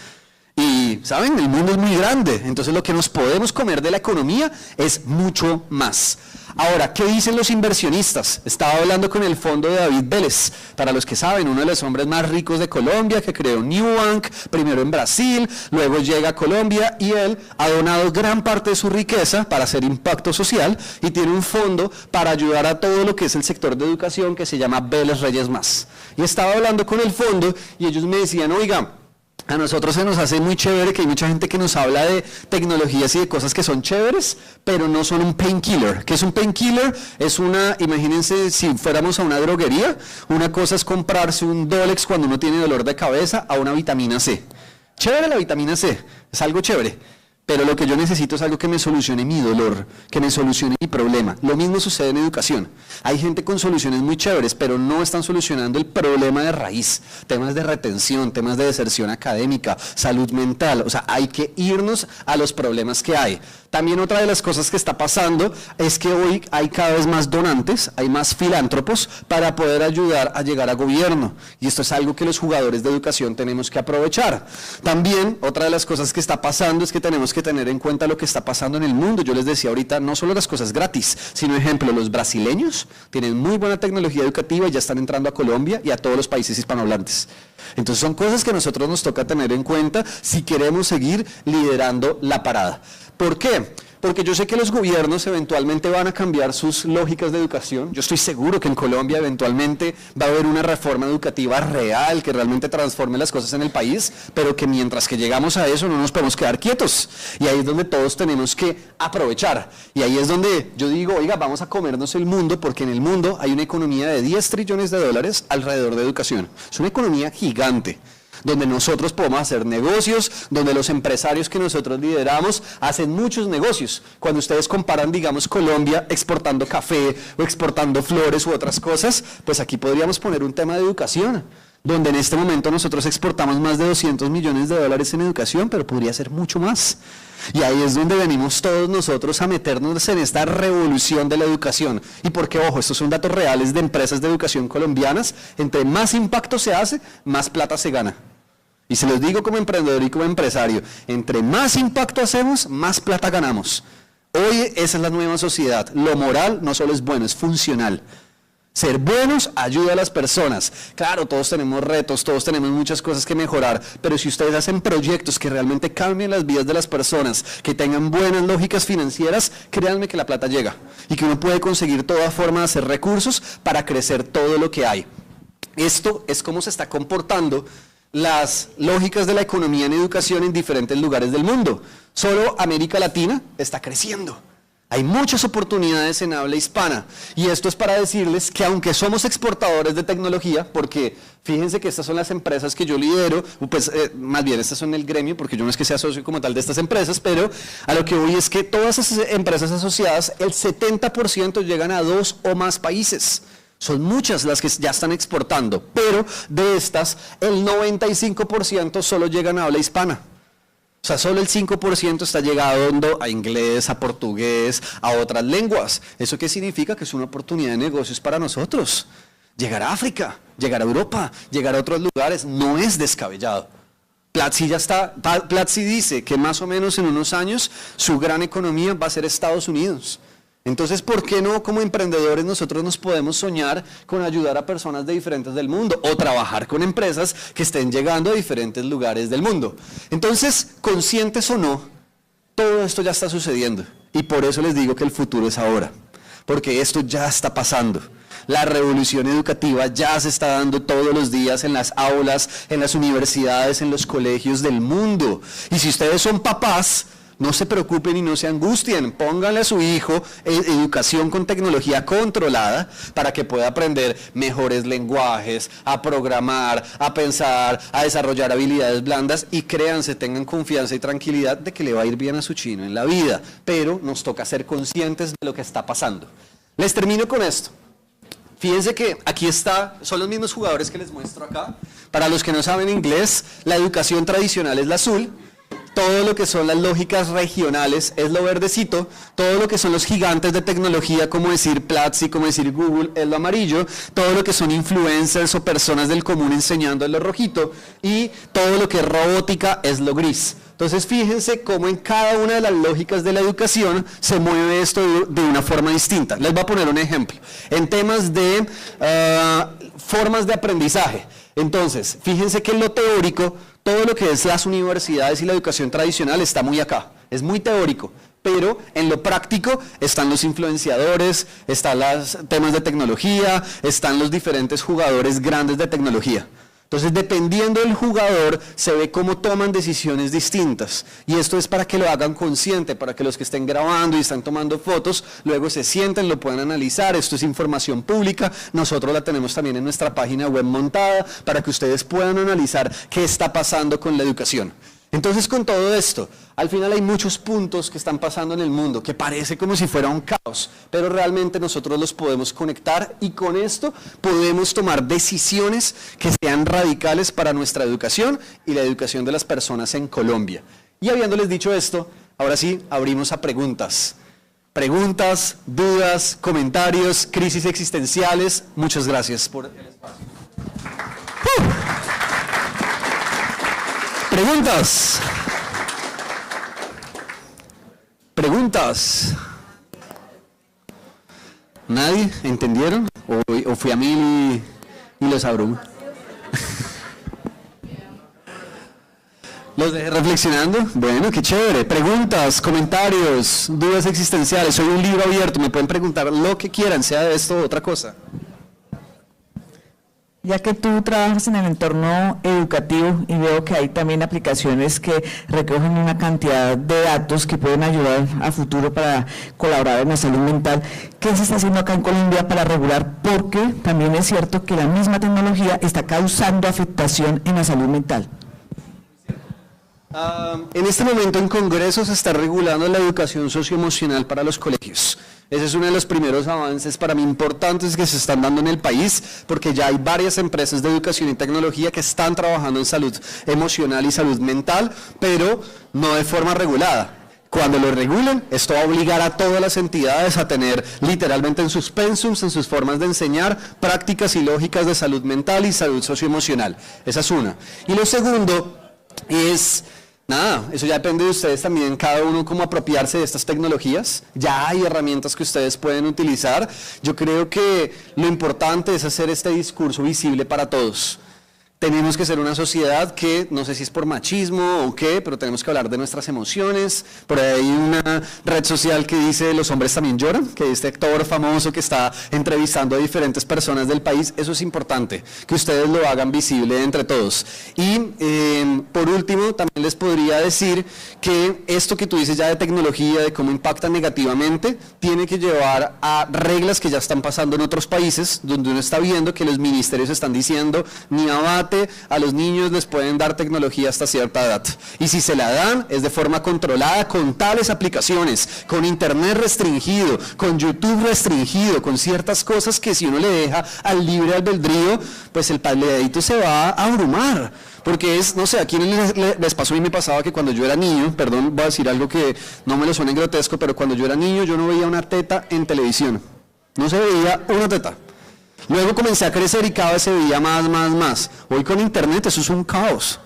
Y, ¿saben? El mundo es muy grande, entonces lo que nos podemos comer de la economía es mucho más. Ahora, ¿qué dicen los inversionistas? Estaba hablando con el fondo de David Vélez, para los que saben, uno de los hombres más ricos de Colombia, que creó Nubank, primero en Brasil, luego llega a Colombia, y él ha donado gran parte de su riqueza para hacer impacto social, y tiene un fondo para ayudar a todo lo que es el sector de educación, que se llama Vélez Reyes Más. Y estaba hablando con el fondo, y ellos me decían, oiga, a nosotros se nos hace muy chévere que hay mucha gente que nos habla de tecnologías y de cosas que son chéveres, pero no son un painkiller. ¿Qué es un painkiller? Es una, imagínense si fuéramos a una droguería, una cosa es comprarse un Dolex cuando uno tiene dolor de cabeza a una vitamina C. Chévere la vitamina C, es algo chévere. Pero lo que yo necesito es algo que me solucione mi dolor, que me solucione mi problema. Lo mismo sucede en educación. Hay gente con soluciones muy chéveres, pero no están solucionando el problema de raíz. Temas de retención, temas de deserción académica, salud mental. O sea, hay que irnos a los problemas que hay. También otra de las cosas que está pasando es que hoy hay cada vez más donantes, hay más filántropos para poder ayudar a llegar a gobierno. Y esto es algo que los jugadores de educación tenemos que aprovechar. También otra de las cosas que está pasando es que tenemos que tener en cuenta lo que está pasando en el mundo. Yo les decía ahorita, no solo las cosas gratis, sino ejemplo, los brasileños tienen muy buena tecnología educativa y ya están entrando a Colombia y a todos los países hispanohablantes. Entonces son cosas que a nosotros nos toca tener en cuenta si queremos seguir liderando la parada. ¿Por qué? Porque yo sé que los gobiernos eventualmente van a cambiar sus lógicas de educación. Yo estoy seguro que en Colombia eventualmente va a haber una reforma educativa real que realmente transforme las cosas en el país, pero que mientras que llegamos a eso no nos podemos quedar quietos. Y ahí es donde todos tenemos que aprovechar. Y ahí es donde yo digo, oiga, vamos a comernos el mundo, porque en el mundo hay una economía de 10 trillones de dólares alrededor de educación. Es una economía gigante, donde nosotros podemos hacer negocios, donde los empresarios que nosotros lideramos hacen muchos negocios. Cuando ustedes comparan, digamos, Colombia exportando café o exportando flores u otras cosas, pues aquí podríamos poner un tema de educación, donde en este momento nosotros exportamos más de 200 millones de dólares en educación, pero podría ser mucho más. Y ahí es donde venimos todos nosotros a meternos en esta revolución de la educación. Y porque, ojo, estos son datos reales de empresas de educación colombianas, entre más impacto se hace, más plata se gana. Y se los digo como emprendedor y como empresario, entre más impacto hacemos, más plata ganamos. Hoy esa es la nueva sociedad. Lo moral no solo es bueno, es funcional. Ser buenos ayuda a las personas. Claro, todos tenemos retos, todos tenemos muchas cosas que mejorar, pero si ustedes hacen proyectos que realmente cambien las vidas de las personas, que tengan buenas lógicas financieras, créanme que la plata llega y que uno puede conseguir toda forma de hacer recursos para crecer todo lo que hay. Esto es cómo se está comportando las lógicas de la economía en educación en diferentes lugares del mundo. Solo América Latina está creciendo. Hay muchas oportunidades en habla hispana, y esto es para decirles que aunque somos exportadores de tecnología, porque fíjense que estas son las empresas que yo lidero, pues más bien estas son el gremio, porque yo no es que sea socio como tal de estas empresas, pero a lo que voy es que todas esas empresas asociadas, el 70% llegan a 2 o más países. Son muchas las que ya están exportando, pero de estas, el 95% solo llegan a habla hispana. O sea, solo el 5% está llegando a inglés, a portugués, a otras lenguas. ¿Eso qué significa? Que es una oportunidad de negocios para nosotros. Llegar a África, llegar a Europa, llegar a otros lugares, no es descabellado. Platzi ya está, Platzi dice que más o menos en unos años su gran economía va a ser Estados Unidos. Entonces, ¿por qué no como emprendedores nosotros nos podemos soñar con ayudar a personas de diferentes del mundo o trabajar con empresas que estén llegando a diferentes lugares del mundo? Entonces, conscientes o no, todo esto ya está sucediendo y por eso les digo que el futuro es ahora, porque esto ya está pasando. La revolución educativa ya se está dando todos los días en las aulas, en las universidades, en los colegios del mundo. Y si ustedes son papás, no se preocupen y no se angustien, pónganle a su hijo educación con tecnología controlada para que pueda aprender mejores lenguajes, a programar, a pensar, a desarrollar habilidades blandas y créanse, tengan confianza y tranquilidad de que le va a ir bien a su chino en la vida, pero nos toca ser conscientes de lo que está pasando. Les termino con esto. Fíjense que aquí son los mismos jugadores que les muestro acá. Para los que no saben inglés, la educación tradicional es la azul. Todo lo que son las lógicas regionales es lo verdecito, todo lo que son los gigantes de tecnología, como decir Platzi, como decir Google, es lo amarillo, todo lo que son influencers o personas del común enseñando es lo rojito, y todo lo que es robótica es lo gris. Entonces fíjense cómo en cada una de las lógicas de la educación se mueve esto de una forma distinta. Les voy a poner un ejemplo. En temas de formas de aprendizaje, entonces fíjense que en lo teórico, todo lo que es las universidades y la educación tradicional está muy acá, es muy teórico, pero en lo práctico están los influenciadores, están los temas de tecnología, están los diferentes jugadores grandes de tecnología. Entonces, dependiendo del jugador, se ve cómo toman decisiones distintas. Y esto es para que lo hagan consciente, para que los que estén grabando y están tomando fotos, luego se sienten, lo puedan analizar. Esto es información pública. Nosotros la tenemos también en nuestra página web montada para que ustedes puedan analizar qué está pasando con la educación. Entonces, con todo esto, al final hay muchos puntos que están pasando en el mundo, que parece como si fuera un caos, pero realmente nosotros los podemos conectar y con esto podemos tomar decisiones que sean radicales para nuestra educación y la educación de las personas en Colombia. Y habiéndoles dicho esto, ahora sí, abrimos a preguntas. Preguntas, dudas, comentarios, crisis existenciales. Muchas gracias por el espacio. Preguntas. Preguntas. ¿Nadie? ¿Entendieron? ¿O fui a mí y los abrumo? ¿Los dejé reflexionando? Bueno, qué chévere. Preguntas, comentarios, dudas existenciales. Soy un libro abierto, me pueden preguntar lo que quieran, sea de esto o otra cosa. Ya que tú trabajas en el entorno educativo y veo que hay también aplicaciones que recogen una cantidad de datos que pueden ayudar a futuro para colaborar en la salud mental, ¿qué se está haciendo acá en Colombia para regular? Porque también es cierto que la misma tecnología está causando afectación en la salud mental. En este momento en Congreso se está regulando la educación socioemocional para los colegios. Ese es uno de los primeros avances para mí importantes que se están dando en el país, porque ya hay varias empresas de educación y tecnología que están trabajando en salud emocional y salud mental, pero no de forma regulada. Cuando lo regulen, esto va a obligar a todas las entidades a tener literalmente en sus pensums, en sus formas de enseñar, prácticas y lógicas de salud mental y salud socioemocional. Esa es una. Y lo segundo es... Nada, eso ya depende de ustedes también, cada uno cómo apropiarse de estas tecnologías. Ya hay herramientas que ustedes pueden utilizar. Yo creo que lo importante es hacer este discurso visible para todos. Tenemos que ser una sociedad que, no sé si es por machismo o qué, pero tenemos que hablar de nuestras emociones. Por ahí hay una red social que dice los hombres también lloran, que es este actor famoso que está entrevistando a diferentes personas del país. Eso es importante, que ustedes lo hagan visible entre todos. Y por último, también les podría decir que esto que tú dices ya de tecnología, de cómo impacta negativamente, tiene que llevar a reglas que ya están pasando en otros países, donde uno está viendo que los ministerios están diciendo ni abate, a los niños les pueden dar tecnología hasta cierta edad. Y si se la dan, es de forma controlada, con tales aplicaciones, con internet restringido, con YouTube restringido, con ciertas cosas que si uno le deja al libre albedrío, pues el padreadito se va a abrumar. Porque es, no sé, a quienes les pasó y me pasaba que cuando yo era niño, perdón, voy a decir algo que no me lo suene grotesco, pero cuando yo era niño yo no veía una teta en televisión. No se veía una teta. Luego comencé a crecer y cada vez se veía más. Hoy con internet eso es un caos.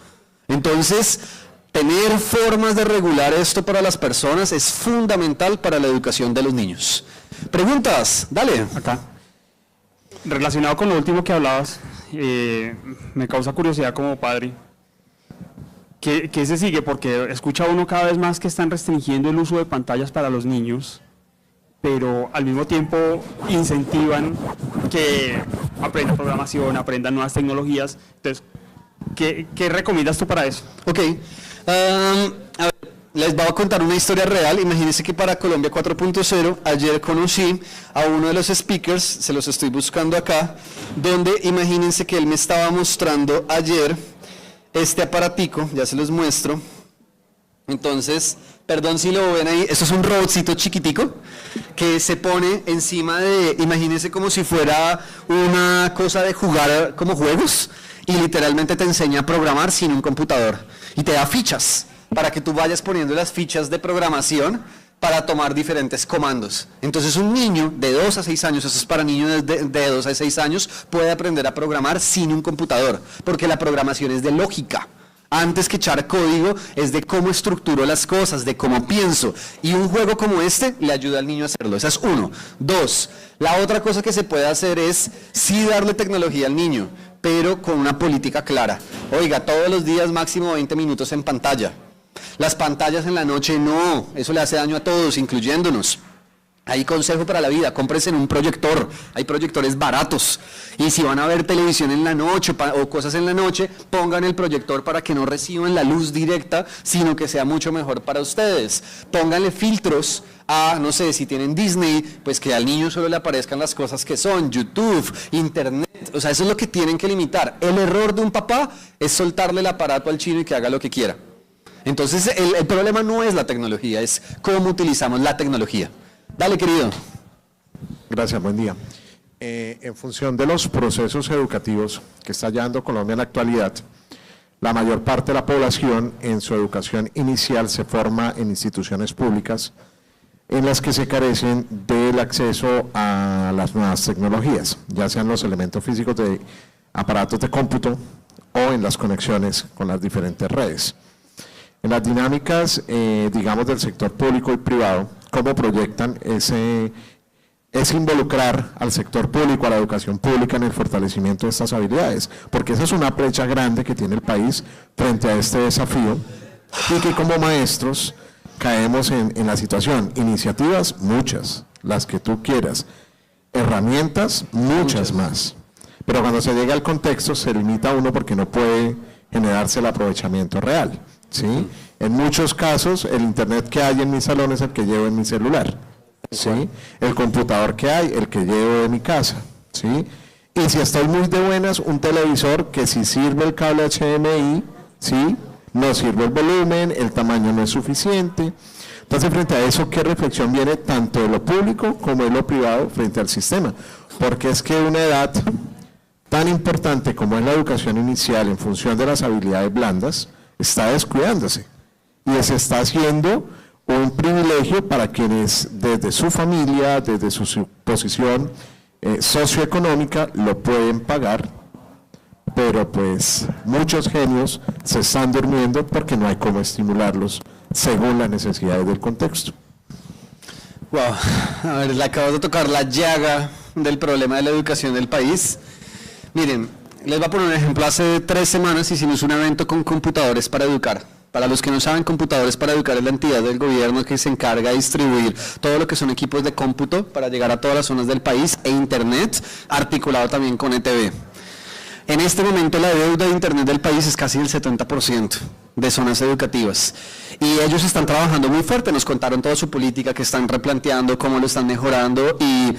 Entonces, tener formas de regular esto para las personas es fundamental para la educación de los niños. Preguntas, dale. Acá. Relacionado con lo último que hablabas, me causa curiosidad como padre. ¿Qué se sigue? Porque escucha uno cada vez más que están restringiendo el uso de pantallas para los niños, pero al mismo tiempo incentivan que aprendan programación, aprendan nuevas tecnologías. Entonces, ¿qué recomiendas tú para eso? Ok. A ver, les voy a contar una historia real. Imagínense que para Colombia 4.0, ayer conocí a uno de los speakers, se los estoy buscando acá, donde imagínense que él me estaba mostrando ayer este aparatico, ya se los muestro. Entonces, perdón si lo ven ahí, esto es un robotcito chiquitico que se pone encima de, imagínense como si fuera una cosa de jugar como juegos, y literalmente te enseña a programar sin un computador y te da fichas para que tú vayas poniendo las fichas de programación para tomar diferentes comandos. Entonces un niño de 2 a 6 años, eso es para niños de 2 a 6 años, puede aprender a programar sin un computador, porque la programación es de lógica. Antes que echar código, es de cómo estructuro las cosas, de cómo pienso. Y un juego como este le ayuda al niño a hacerlo. Esa es uno. 2, la otra cosa que se puede hacer es sí darle tecnología al niño, pero con una política clara. Oiga, todos los días máximo 20 minutos en pantalla. Las pantallas en la noche no, eso le hace daño a todos, incluyéndonos. Hay consejo para la vida, cómprense un proyector, hay proyectores baratos, y si van a ver televisión en la noche o cosas en la noche, pongan el proyector para que no reciban la luz directa, sino que sea mucho mejor para ustedes. Pónganle filtros a, no sé, si tienen Disney, pues que al niño solo le aparezcan las cosas que son, YouTube, Internet, o sea, eso es lo que tienen que limitar. El error de un papá es soltarle el aparato al chino y que haga lo que quiera. Entonces el problema no es la tecnología, es cómo utilizamos la tecnología. Dale, querido. Gracias, buen día. En función de los procesos educativos que está llevando Colombia en la actualidad, la mayor parte de la población en su educación inicial se forma en instituciones públicas en las que se carecen del acceso a las nuevas tecnologías, ya sean los elementos físicos de aparatos de cómputo o en las conexiones con las diferentes redes. En las dinámicas, digamos, del sector público y privado, ¿cómo proyectan ese involucrar al sector público, a la educación pública en el fortalecimiento de estas habilidades? Porque esa es una brecha grande que tiene el país frente a este desafío y que como maestros caemos en la situación. Iniciativas, muchas, las que tú quieras. Herramientas, muchas más. Pero cuando se llega al contexto se limita a uno porque no puede generarse el aprovechamiento real. ¿Sí? En muchos casos el internet que hay en mi salón es el que llevo en mi celular, ¿sí? El computador que hay, el que llevo de mi casa, ¿sí? Y si estoy muy de buenas, un televisor que si sirve el cable HDMI, ¿sí? No sirve el volumen, el tamaño no es suficiente. Entonces, frente a eso, ¿qué reflexión viene tanto de lo público como de lo privado frente al sistema? Porque es que una edad tan importante como es la educación inicial en función de las habilidades blandas, está descuidándose y se está haciendo un privilegio para quienes desde su familia, desde su posición socioeconómica lo pueden pagar, pero pues muchos genios se están durmiendo porque no hay cómo estimularlos según las necesidades del contexto. Wow, a ver, le acabo de tocar la llaga del problema de la educación del país. Miren, les voy a poner un ejemplo. Hace 3 semanas hicimos un evento con Computadores para Educar. Para los que no saben, Computadores para Educar es la entidad del gobierno que se encarga de distribuir todo lo que son equipos de cómputo para llegar a todas las zonas del país e Internet, articulado también con ETV. En este momento la deuda de Internet del país es casi el 70% de zonas educativas. Y ellos están trabajando muy fuerte, nos contaron toda su política que están replanteando, cómo lo están mejorando y...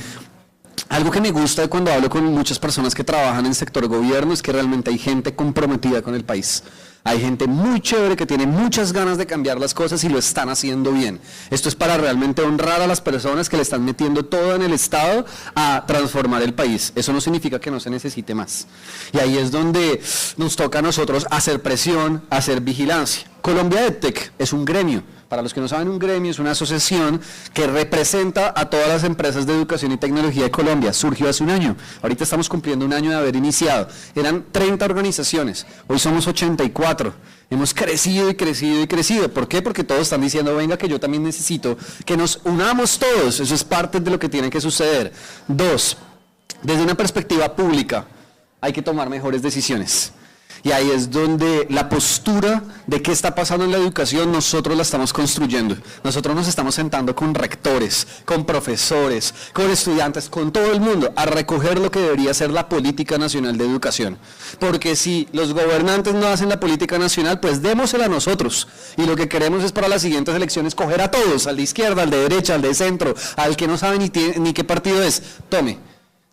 Algo que me gusta de cuando hablo con muchas personas que trabajan en el sector gobierno es que realmente hay gente comprometida con el país. Hay gente muy chévere que tiene muchas ganas de cambiar las cosas y lo están haciendo bien. Esto es para realmente honrar a las personas que le están metiendo todo en el Estado a transformar el país. Eso no significa que no se necesite más. Y ahí es donde nos toca a nosotros hacer presión, hacer vigilancia. Colombia EdTech es un gremio. Para los que no saben, un gremio es una asociación que representa a todas las empresas de educación y tecnología de Colombia. Surgió hace un año. Ahorita estamos cumpliendo un año de haber iniciado. Eran 30 organizaciones. Hoy somos 84. Hemos crecido y crecido y crecido. ¿Por qué? Porque todos están diciendo, venga, que yo también necesito que nos unamos todos. Eso es parte de lo que tiene que suceder. 2, desde una perspectiva pública, hay que tomar mejores decisiones. Y ahí es donde la postura de qué está pasando en la educación nosotros la estamos construyendo. Nosotros nos estamos sentando con rectores, con profesores, con estudiantes, con todo el mundo a recoger lo que debería ser la política nacional de educación. Porque si los gobernantes no hacen la política nacional, pues démosela a nosotros. Y lo que queremos es para las siguientes elecciones coger a todos, al de izquierda, al de derecha, al de centro, al que no sabe ni qué partido es.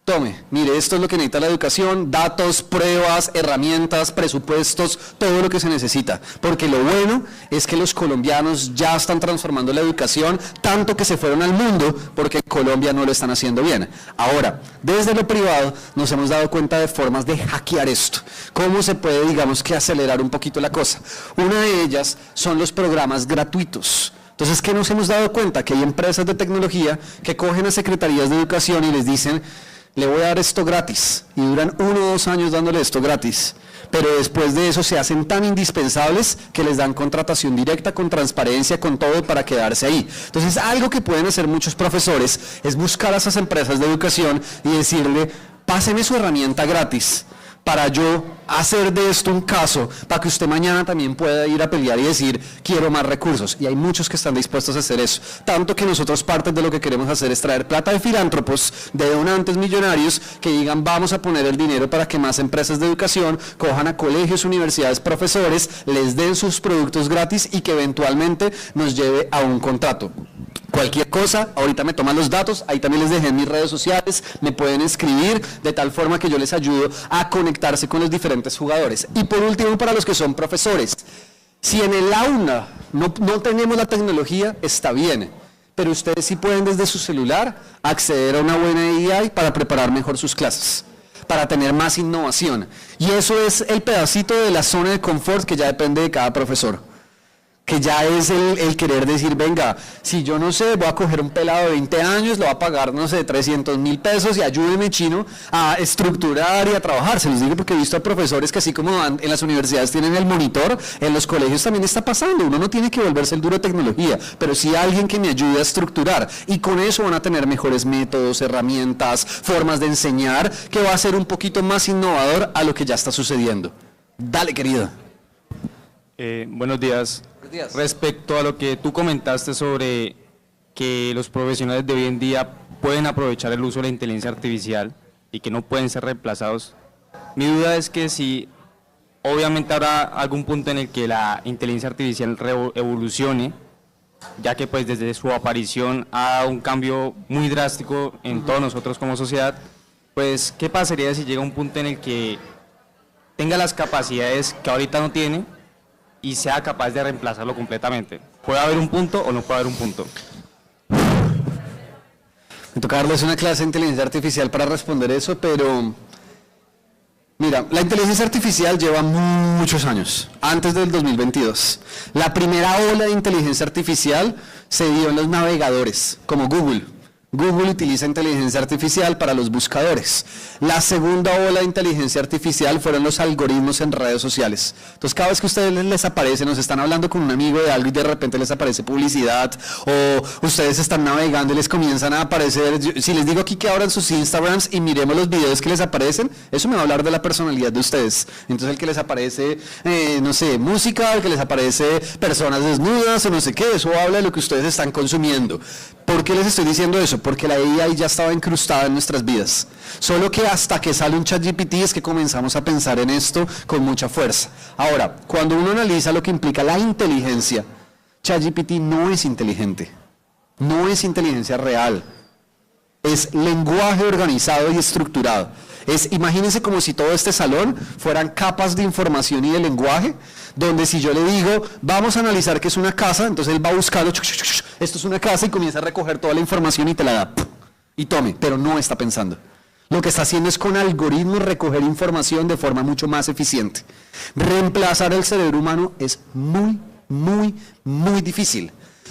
Tome, mire, esto es lo que necesita la educación, datos, pruebas, herramientas, presupuestos, todo lo que se necesita. Porque lo bueno es que los colombianos ya están transformando la educación, tanto que se fueron al mundo, porque en Colombia no lo están haciendo bien. Ahora, desde lo privado nos hemos dado cuenta de formas de hackear esto. ¿Cómo se puede, digamos, que acelerar un poquito la cosa? Una de ellas son los programas gratuitos. Entonces, ¿qué nos hemos dado cuenta? Que hay empresas de tecnología que cogen a secretarías de educación y les dicen, le voy a dar esto gratis, y duran 1 o 2 años dándole esto gratis, pero después de eso se hacen tan indispensables que les dan contratación directa, con transparencia, con todo para quedarse ahí. Entonces, algo que pueden hacer muchos profesores es buscar a esas empresas de educación y decirle, páseme su herramienta gratis, para yo hacer de esto un caso, para que usted mañana también pueda ir a pelear y decir, quiero más recursos. Y hay muchos que están dispuestos a hacer eso. Tanto que nosotros parte de lo que queremos hacer es traer plata de filántropos, de donantes millonarios, que digan, vamos a poner el dinero para que más empresas de educación cojan a colegios, universidades, profesores, les den sus productos gratis y que eventualmente nos lleve a un contrato. Cualquier cosa, ahorita me toman los datos, ahí también les dejé en mis redes sociales, me pueden escribir de tal forma que yo les ayudo a conectarse con los diferentes jugadores. Y por último, para los que son profesores, si en el aula no tenemos la tecnología, está bien, pero ustedes sí pueden desde su celular acceder a una buena AI para preparar mejor sus clases, para tener más innovación. Y eso es el pedacito de la zona de confort que ya depende de cada profesor. Que ya es el querer decir, venga, si yo no sé, voy a coger un pelado de 20 años, lo voy a pagar, no sé, 300.000 pesos y ayúdeme, chino, a estructurar y a trabajar. Se los digo porque he visto a profesores que así como en las universidades tienen el monitor, en los colegios también está pasando. Uno no tiene que volverse el duro de tecnología, pero sí alguien que me ayude a estructurar. Y con eso van a tener mejores métodos, herramientas, formas de enseñar, que va a ser un poquito más innovador a lo que ya está sucediendo. Dale, querido. Buenos días. Respecto a lo que tú comentaste sobre que los profesionales de hoy en día pueden aprovechar el uso de la inteligencia artificial y que no pueden ser reemplazados, mi duda es que si obviamente habrá algún punto en el que la inteligencia artificial evolucione, ya que pues desde su aparición ha dado un cambio muy drástico en todos nosotros como sociedad, pues ¿qué pasaría si llega un punto en el que tenga las capacidades que ahorita no tiene y sea capaz de reemplazarlo completamente? ¿Puede haber un punto o no puede haber un punto? Me toca darles una clase de inteligencia artificial para responder eso, pero mira, la inteligencia artificial lleva muchos años, antes del 2022. La primera ola de inteligencia artificial se dio en los navegadores, como Google. Google utiliza inteligencia artificial para los buscadores. La segunda ola de inteligencia artificial fueron los algoritmos en redes sociales. Entonces, cada vez que a ustedes les aparece, nos están hablando con un amigo de algo y de repente les aparece publicidad, o ustedes están navegando y les comienzan a aparecer, si les digo aquí que abran sus Instagrams y miremos los videos que les aparecen, eso me va a hablar de la personalidad de ustedes. Entonces, el que les aparece, no sé, música, el que les aparece personas desnudas o no sé qué, eso habla de lo que ustedes están consumiendo. ¿Por qué les estoy diciendo eso? Porque la AI ya estaba incrustada en nuestras vidas. Solo que hasta que sale un ChatGPT es que comenzamos a pensar en esto con mucha fuerza. Ahora, cuando uno analiza lo que implica la inteligencia, ChatGPT no es inteligente. No es inteligencia real. Es lenguaje organizado y estructurado. Imagínense como si todo este salón fueran capas de información y de lenguaje, donde si yo le digo, vamos a analizar qué es una casa, entonces él va buscando, esto es una casa, y comienza a recoger toda la información y te la da, y tome, pero no está pensando. Lo que está haciendo es con algoritmos recoger información de forma mucho más eficiente. Reemplazar el cerebro humano es muy difícil.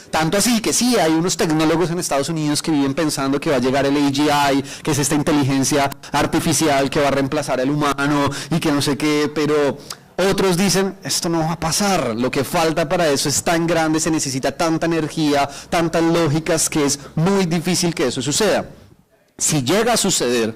Tanto así que sí, hay unos tecnólogos en Estados Unidos que viven pensando que va a llegar el AGI, que es esta inteligencia artificial que va a reemplazar al humano y que no sé qué, pero otros dicen, esto no va a pasar, lo que falta para eso es tan grande, se necesita tanta energía, tantas lógicas, que es muy difícil que eso suceda. Si llega a suceder,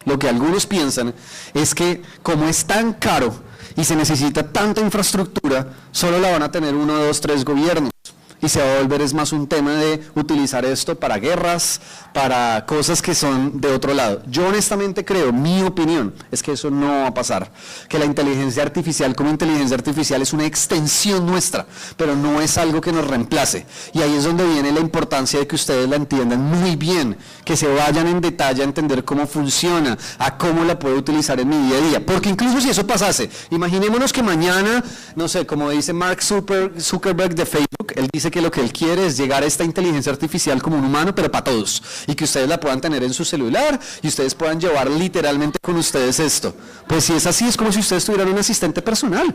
lo que algunos piensan es que como es tan caro y se necesita tanta infraestructura, solo la van a tener 1, 2, 3 gobiernos. Y se va a volver es más un tema de utilizar esto para guerras, para cosas que son de otro lado. Yo honestamente creo, mi opinión, es que eso no va a pasar. Que la inteligencia artificial como inteligencia artificial es una extensión nuestra, pero no es algo que nos reemplace. Y ahí es donde viene la importancia de que ustedes la entiendan muy bien, que se vayan en detalle a entender cómo funciona, a cómo la puedo utilizar en mi día a día. Porque incluso si eso pasase, imaginémonos que mañana, no sé, como dice Mark Zuckerberg de Facebook, él dice que lo que él quiere es llegar a esta inteligencia artificial como un humano, pero para todos, y que ustedes la puedan tener en su celular y ustedes puedan llevar literalmente con ustedes esto. Pues si es así, es como si ustedes tuvieran un asistente personal.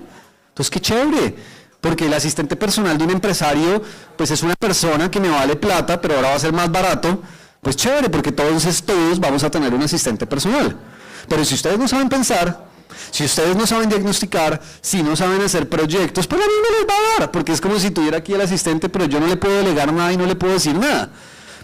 Entonces, qué chévere, porque el asistente personal de un empresario, pues es una persona que me vale plata, pero ahora va a ser más barato. Pues chévere, porque todos vamos a tener un asistente personal. Pero si ustedes no saben pensar, si ustedes no saben diagnosticar, si no saben hacer proyectos, pues a mí no les va a dar, porque es como si tuviera aquí el asistente, pero yo no le puedo delegar nada y no le puedo decir nada.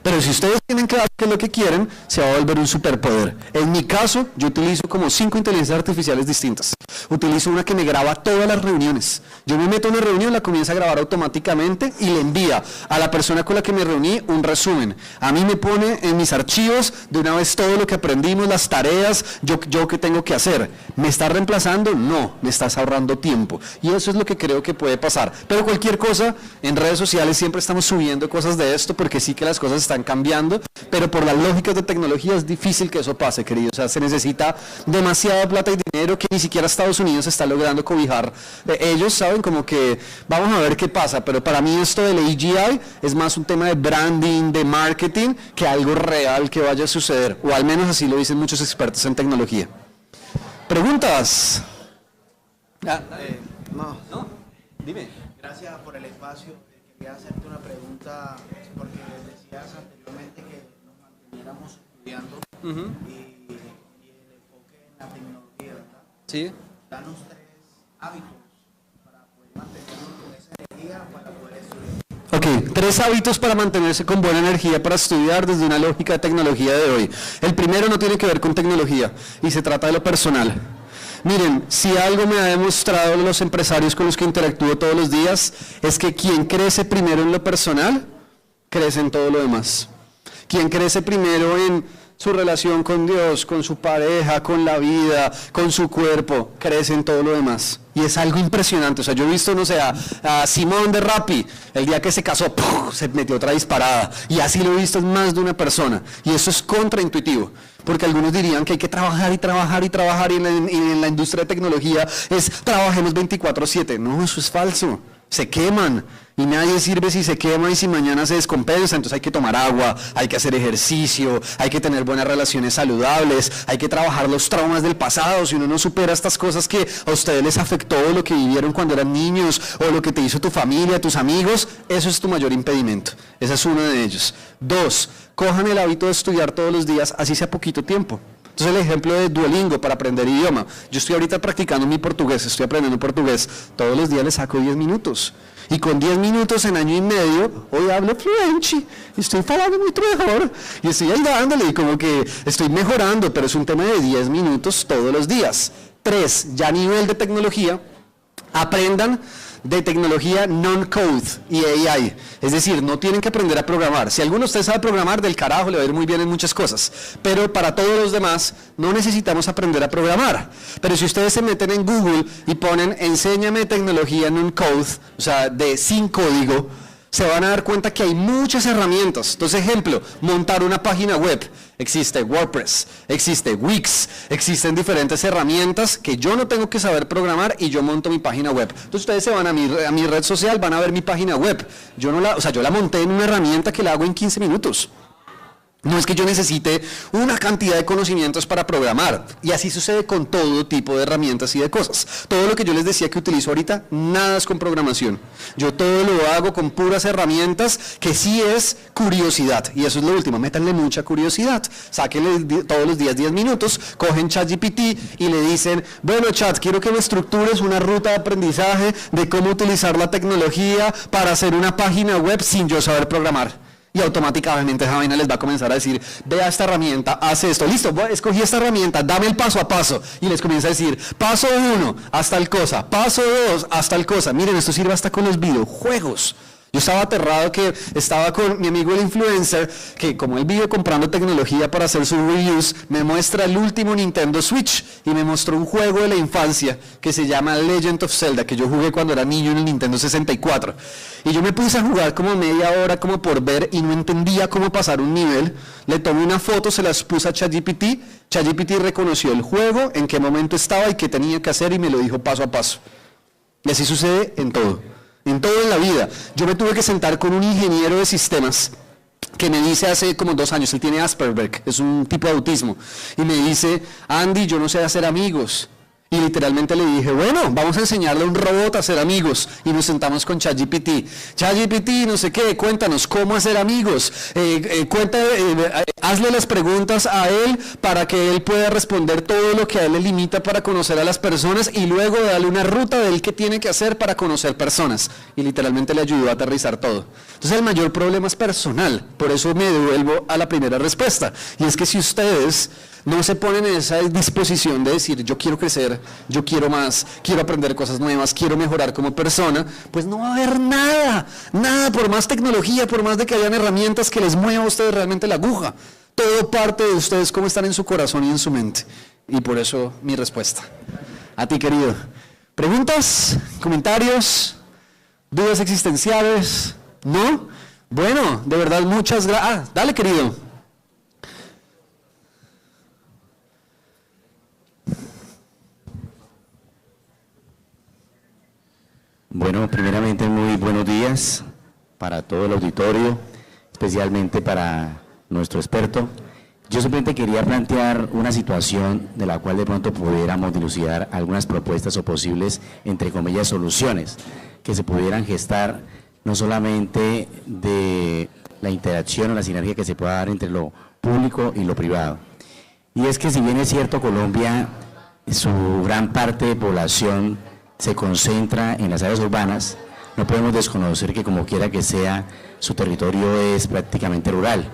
Pero si ustedes tienen claro qué es lo que quieren, se va a volver un superpoder. En mi caso, yo utilizo como 5 inteligencias artificiales distintas. Utilizo una que me graba todas las reuniones. Yo me meto en una reunión, la comienza a grabar automáticamente y le envía a la persona con la que me reuní un resumen. A mí me pone en mis archivos de una vez todo lo que aprendimos, las tareas, yo qué tengo que hacer. ¿Me está reemplazando? No, me estás ahorrando tiempo. Y eso es lo que creo que puede pasar. Pero cualquier cosa, en redes sociales siempre estamos subiendo cosas de esto, porque sí que las cosas están cambiando, pero por las lógicas de tecnología es difícil que eso pase, queridos. O sea, se necesita demasiada plata y dinero que ni siquiera Estados Unidos está logrando cobijar. Ellos saben como que vamos a ver qué pasa, pero para mí esto del AGI es más un tema de branding, de marketing, que algo real que vaya a suceder, o al menos así lo dicen muchos expertos en tecnología. ¿Preguntas? No. Dime. Gracias por el espacio. Quería hacerte una pregunta, porque decías anteriormente que nos manteniéramos estudiando y el enfoque en la tecnología, ¿verdad? Sí. Danos 3 hábitos para poder mantenernos con esa energía para poder estudiar. Ok, 3 hábitos para mantenerse con buena energía para estudiar desde una lógica de tecnología de hoy. El primero no tiene que ver con tecnología y se trata de lo personal. Miren, si algo me ha demostrado los empresarios con los que interactúo todos los días, es que quien crece primero en lo personal, crece en todo lo demás. Quien crece primero en su relación con Dios, con su pareja, con la vida, con su cuerpo, crece en todo lo demás. Y es algo impresionante. O sea, yo he visto, no sé, a Simón de Rappi, el día que se casó, ¡puf!, se metió otra disparada. Y así lo he visto en más de una persona. Y eso es contraintuitivo. Porque algunos dirían que hay que trabajar y trabajar y trabajar, y en la industria de tecnología es trabajemos 24/7. No, eso es falso. Se queman y nadie sirve si se quema y si mañana se descompensa. Entonces hay que tomar agua, hay que hacer ejercicio, hay que tener buenas relaciones saludables, hay que trabajar los traumas del pasado. Si uno no supera estas cosas que a ustedes les afectó, lo que vivieron cuando eran niños o lo que te hizo tu familia, tus amigos, eso es tu mayor impedimento. Ese es uno de ellos. 2, cojan el hábito de estudiar todos los días, así sea poquito tiempo. Entonces el ejemplo de Duolingo para aprender idioma. Yo estoy ahorita practicando mi portugués, estoy aprendiendo portugués. Todos los días le saco 10 minutos. Y con 10 minutos en año y medio, hoy hablo fluente, y estoy hablando mucho mejor. Y estoy ahí dándole, y como que estoy mejorando, pero es un tema de 10 minutos todos los días. 3, ya a nivel de tecnología, aprendan de tecnología non-code y AI, es decir, no tienen que aprender a programar. Si alguno de ustedes sabe programar, del carajo, le va a ir muy bien en muchas cosas, pero para todos los demás no necesitamos aprender a programar. Pero si ustedes se meten en Google y ponen enséñame tecnología non-code, o sea, sin código, se van a dar cuenta que hay muchas herramientas. Entonces, ejemplo, montar una página web. Existe WordPress, existe Wix, existen diferentes herramientas que yo no tengo que saber programar y yo monto mi página web. Entonces ustedes se van a mi red social, van a ver mi página web. Yo la monté en una herramienta que la hago en 15 minutos. No es que yo necesite una cantidad de conocimientos para programar, y así sucede con todo tipo de herramientas y de cosas. Todo lo que yo les decía que utilizo ahorita, nada es con programación. Yo todo lo hago con puras herramientas, que sí es curiosidad, y eso es lo último, métanle mucha curiosidad. Sáquenle todos los días 10 minutos, cogen ChatGPT y le dicen, bueno Chat, quiero que me estructures una ruta de aprendizaje de cómo utilizar la tecnología para hacer una página web sin yo saber programar. Y automáticamente esa vaina les va a comenzar a decir, vea esta herramienta, hace esto, listo, escogí esta herramienta, dame el paso a paso. Y les comienza a decir, paso 1, haz tal cosa, paso 2, haz tal cosa. Miren, esto sirve hasta con los videojuegos. Yo estaba aterrado que estaba con mi amigo el influencer, que como él vive comprando tecnología para hacer sus reviews, me muestra el último Nintendo Switch y me mostró un juego de la infancia que se llama Legend of Zelda, que yo jugué cuando era niño en el Nintendo 64. Y yo me puse a jugar como media hora como por ver y no entendía cómo pasar un nivel. Le tomé una foto, se las puse a ChatGPT, ChatGPT reconoció el juego, en qué momento estaba y qué tenía que hacer y me lo dijo paso a paso. Y así sucede en todo. En todo en la vida. Yo me tuve que sentar con un ingeniero de sistemas que me dice hace como 2 años, él tiene Asperger, es un tipo de autismo, y me dice, Andy, yo no sé hacer amigos. Y literalmente le dije, bueno, vamos a enseñarle a un robot a hacer amigos. Y nos sentamos con ChatGPT. ChatGPT, no sé qué, cuéntanos cómo hacer amigos. Hazle las preguntas a él para que él pueda responder todo lo que a él le limita para conocer a las personas y luego darle una ruta de él que tiene que hacer para conocer personas. Y literalmente le ayudó a aterrizar todo. Entonces el mayor problema es personal. Por eso me devuelvo a la primera respuesta. Y es que si ustedes no se ponen en esa disposición de decir, yo quiero crecer, yo quiero más, quiero aprender cosas nuevas, quiero mejorar como persona, pues no va a haber nada, por más tecnología, por más de que hayan herramientas que les mueva a ustedes realmente la aguja. Todo parte de ustedes, cómo están en su corazón y en su mente. Y por eso mi respuesta. A ti, querido. ¿Preguntas? ¿Comentarios? ¿Dudas existenciales? ¿No? Bueno, de verdad, muchas gracias. Dale, querido. Bueno, primeramente muy buenos días para todo el auditorio, especialmente para nuestro experto. Yo simplemente quería plantear una situación de la cual de pronto pudiéramos dilucidar algunas propuestas o posibles, entre comillas, soluciones que se pudieran gestar, no solamente de la interacción o la sinergia que se pueda dar entre lo público y lo privado. Y es que si bien es cierto, Colombia, su gran parte de población se concentra en las áreas urbanas, no podemos desconocer que como quiera que sea, su territorio es prácticamente rural.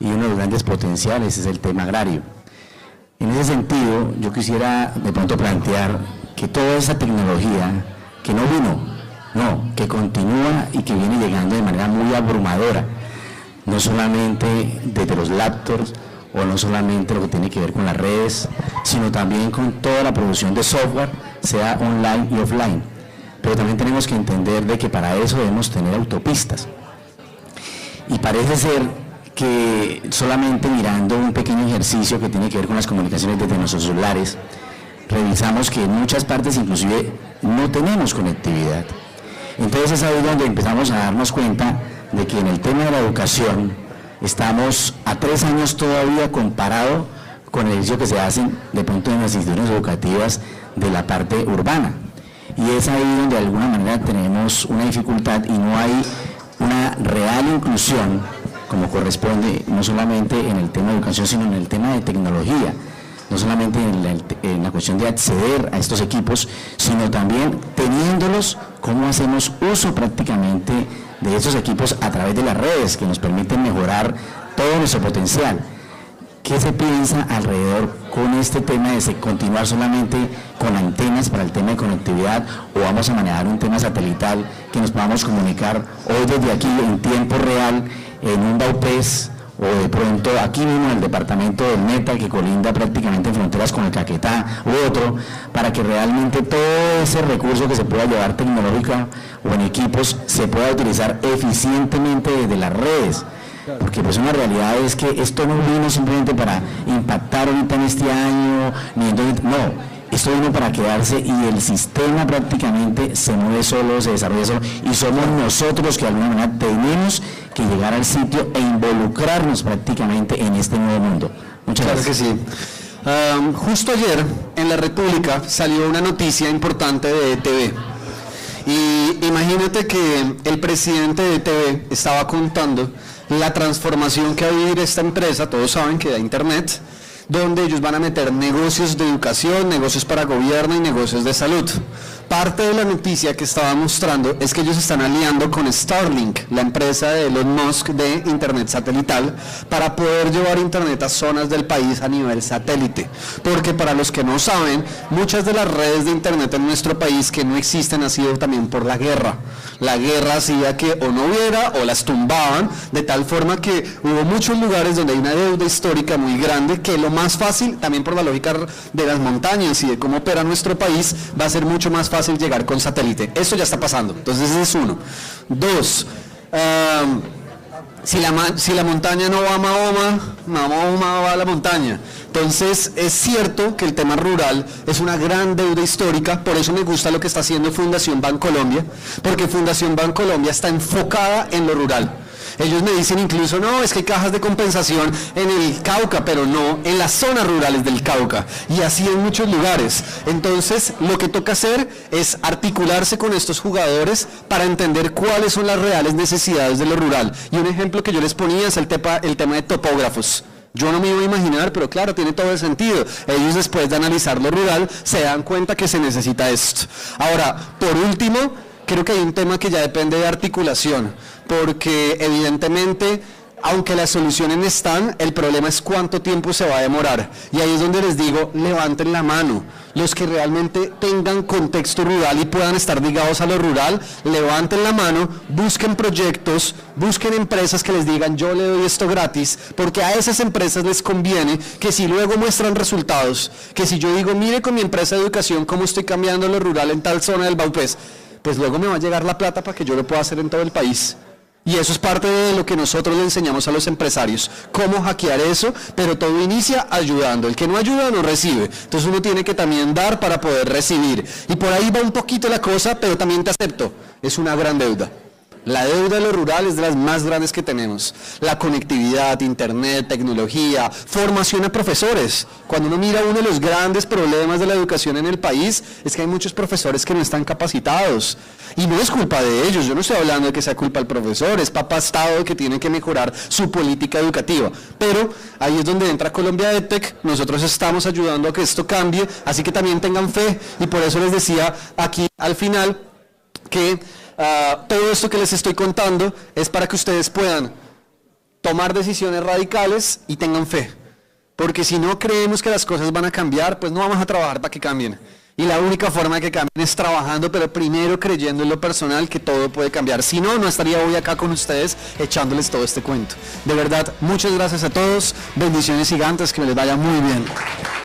Y uno de los grandes potenciales es el tema agrario. En ese sentido, yo quisiera de pronto plantear que toda esa tecnología que no vino, no, que continúa y que viene llegando de manera muy abrumadora, no solamente desde los laptops o no solamente lo que tiene que ver con las redes, sino también con toda la producción de software, sea online y offline. Pero también tenemos que entender de que para eso debemos tener autopistas. Y parece ser que solamente mirando un pequeño ejercicio que tiene que ver con las comunicaciones desde nuestros celulares, revisamos que en muchas partes inclusive no tenemos conectividad. Entonces es ahí donde empezamos a darnos cuenta de que en el tema de la educación estamos a 3 años todavía comparado con el ejercicio que se hace de pronto en las instituciones educativas de la parte urbana. Y es ahí donde de alguna manera tenemos una dificultad y no hay una real inclusión como corresponde, no solamente en el tema de educación, sino en el tema de tecnología, no solamente en la cuestión de acceder a estos equipos, sino también teniéndolos, cómo hacemos uso prácticamente de estos equipos a través de las redes que nos permiten mejorar todo nuestro potencial. ¿Qué se piensa alrededor con este tema de continuar solamente con antenas para el tema de conectividad o vamos a manejar un tema satelital que nos podamos comunicar hoy desde aquí en tiempo real en un Baupés o de pronto aquí mismo en el departamento del Meta que colinda prácticamente en fronteras con el Caquetá u otro, para que realmente todo ese recurso que se pueda llevar tecnológico o en equipos se pueda utilizar eficientemente desde las redes? Porque pues una realidad es que esto no vino simplemente para impactar ahorita en este año, no, esto esto vino para quedarse y el sistema prácticamente se mueve solo, se desarrolla solo, y somos nosotros que de alguna manera tenemos que llegar al sitio e involucrarnos prácticamente en este nuevo mundo. Muchas gracias. Claro que sí. Justo ayer en La República salió una noticia importante de ETV. Y imagínate que el presidente de ETV estaba contando la transformación que va a vivir esta empresa, todos saben que da internet, donde ellos van a meter negocios de educación, negocios para gobierno y negocios de salud. Parte de la noticia que estaba mostrando es que ellos están aliando con Starlink, la empresa de Elon Musk de internet satelital, para poder llevar internet a zonas del país a nivel satélite. Porque para los que no saben, muchas de las redes de internet en nuestro país que no existen ha sido también por la guerra. La guerra hacía que o no hubiera o las tumbaban, de tal forma que hubo muchos lugares donde hay una deuda histórica muy grande, que lo más fácil, también por la lógica de las montañas y de cómo opera nuestro país, va a ser mucho más fácil llegar con satélite. Esto ya está pasando, entonces ese es uno. Dos, si la montaña no va a Mahoma va a la montaña. Entonces es cierto que el tema rural es una gran deuda histórica, por eso me gusta lo que está haciendo Fundación Bancolombia, porque Fundación Bancolombia está enfocada en lo rural. Ellos me dicen incluso, no, es que hay cajas de compensación en el Cauca, pero no en las zonas rurales del Cauca, y así en muchos lugares. Entonces, lo que toca hacer es articularse con estos jugadores para entender cuáles son las reales necesidades de lo rural. Y un ejemplo que yo les ponía es el tema de topógrafos. Yo no me iba a imaginar, pero claro, tiene todo el sentido. Ellos, después de analizar lo rural, se dan cuenta que se necesita esto. Ahora, por último, creo que hay un tema que ya depende de articulación, porque evidentemente, aunque las soluciones están, el problema es cuánto tiempo se va a demorar. Y ahí es donde les digo, levanten la mano. Los que realmente tengan contexto rural y puedan estar ligados a lo rural, levanten la mano, busquen proyectos, busquen empresas que les digan, yo le doy esto gratis, porque a esas empresas les conviene que si luego muestran resultados, que si yo digo, mire con mi empresa de educación cómo estoy cambiando lo rural en tal zona del Baupés, pues luego me va a llegar la plata para que yo lo pueda hacer en todo el país. Y eso es parte de lo que nosotros le enseñamos a los empresarios, cómo hackear eso, pero todo inicia ayudando. El que no ayuda no recibe. Entonces uno tiene que también dar para poder recibir. Y por ahí va un poquito la cosa, pero también te acepto, es una gran deuda. La deuda de lo rural es de las más grandes que tenemos. La conectividad, internet, tecnología, formación a profesores. Cuando uno mira, uno de los grandes problemas de la educación en el país es que hay muchos profesores que no están capacitados. Y no es culpa de ellos, yo no estoy hablando de que sea culpa del profesor, es papá Estado que tiene que mejorar su política educativa. Pero ahí es donde entra Colombia EdTech, nosotros estamos ayudando a que esto cambie, así que también tengan fe. Y por eso les decía aquí al final que todo esto que les estoy contando es para que ustedes puedan tomar decisiones radicales y tengan fe, porque si no creemos que las cosas van a cambiar, pues no vamos a trabajar para que cambien, y la única forma de que cambien es trabajando, pero primero creyendo en lo personal que todo puede cambiar. Si no, no estaría hoy acá con ustedes echándoles todo este cuento. De verdad, muchas gracias a todos, bendiciones gigantes, que les vaya muy bien.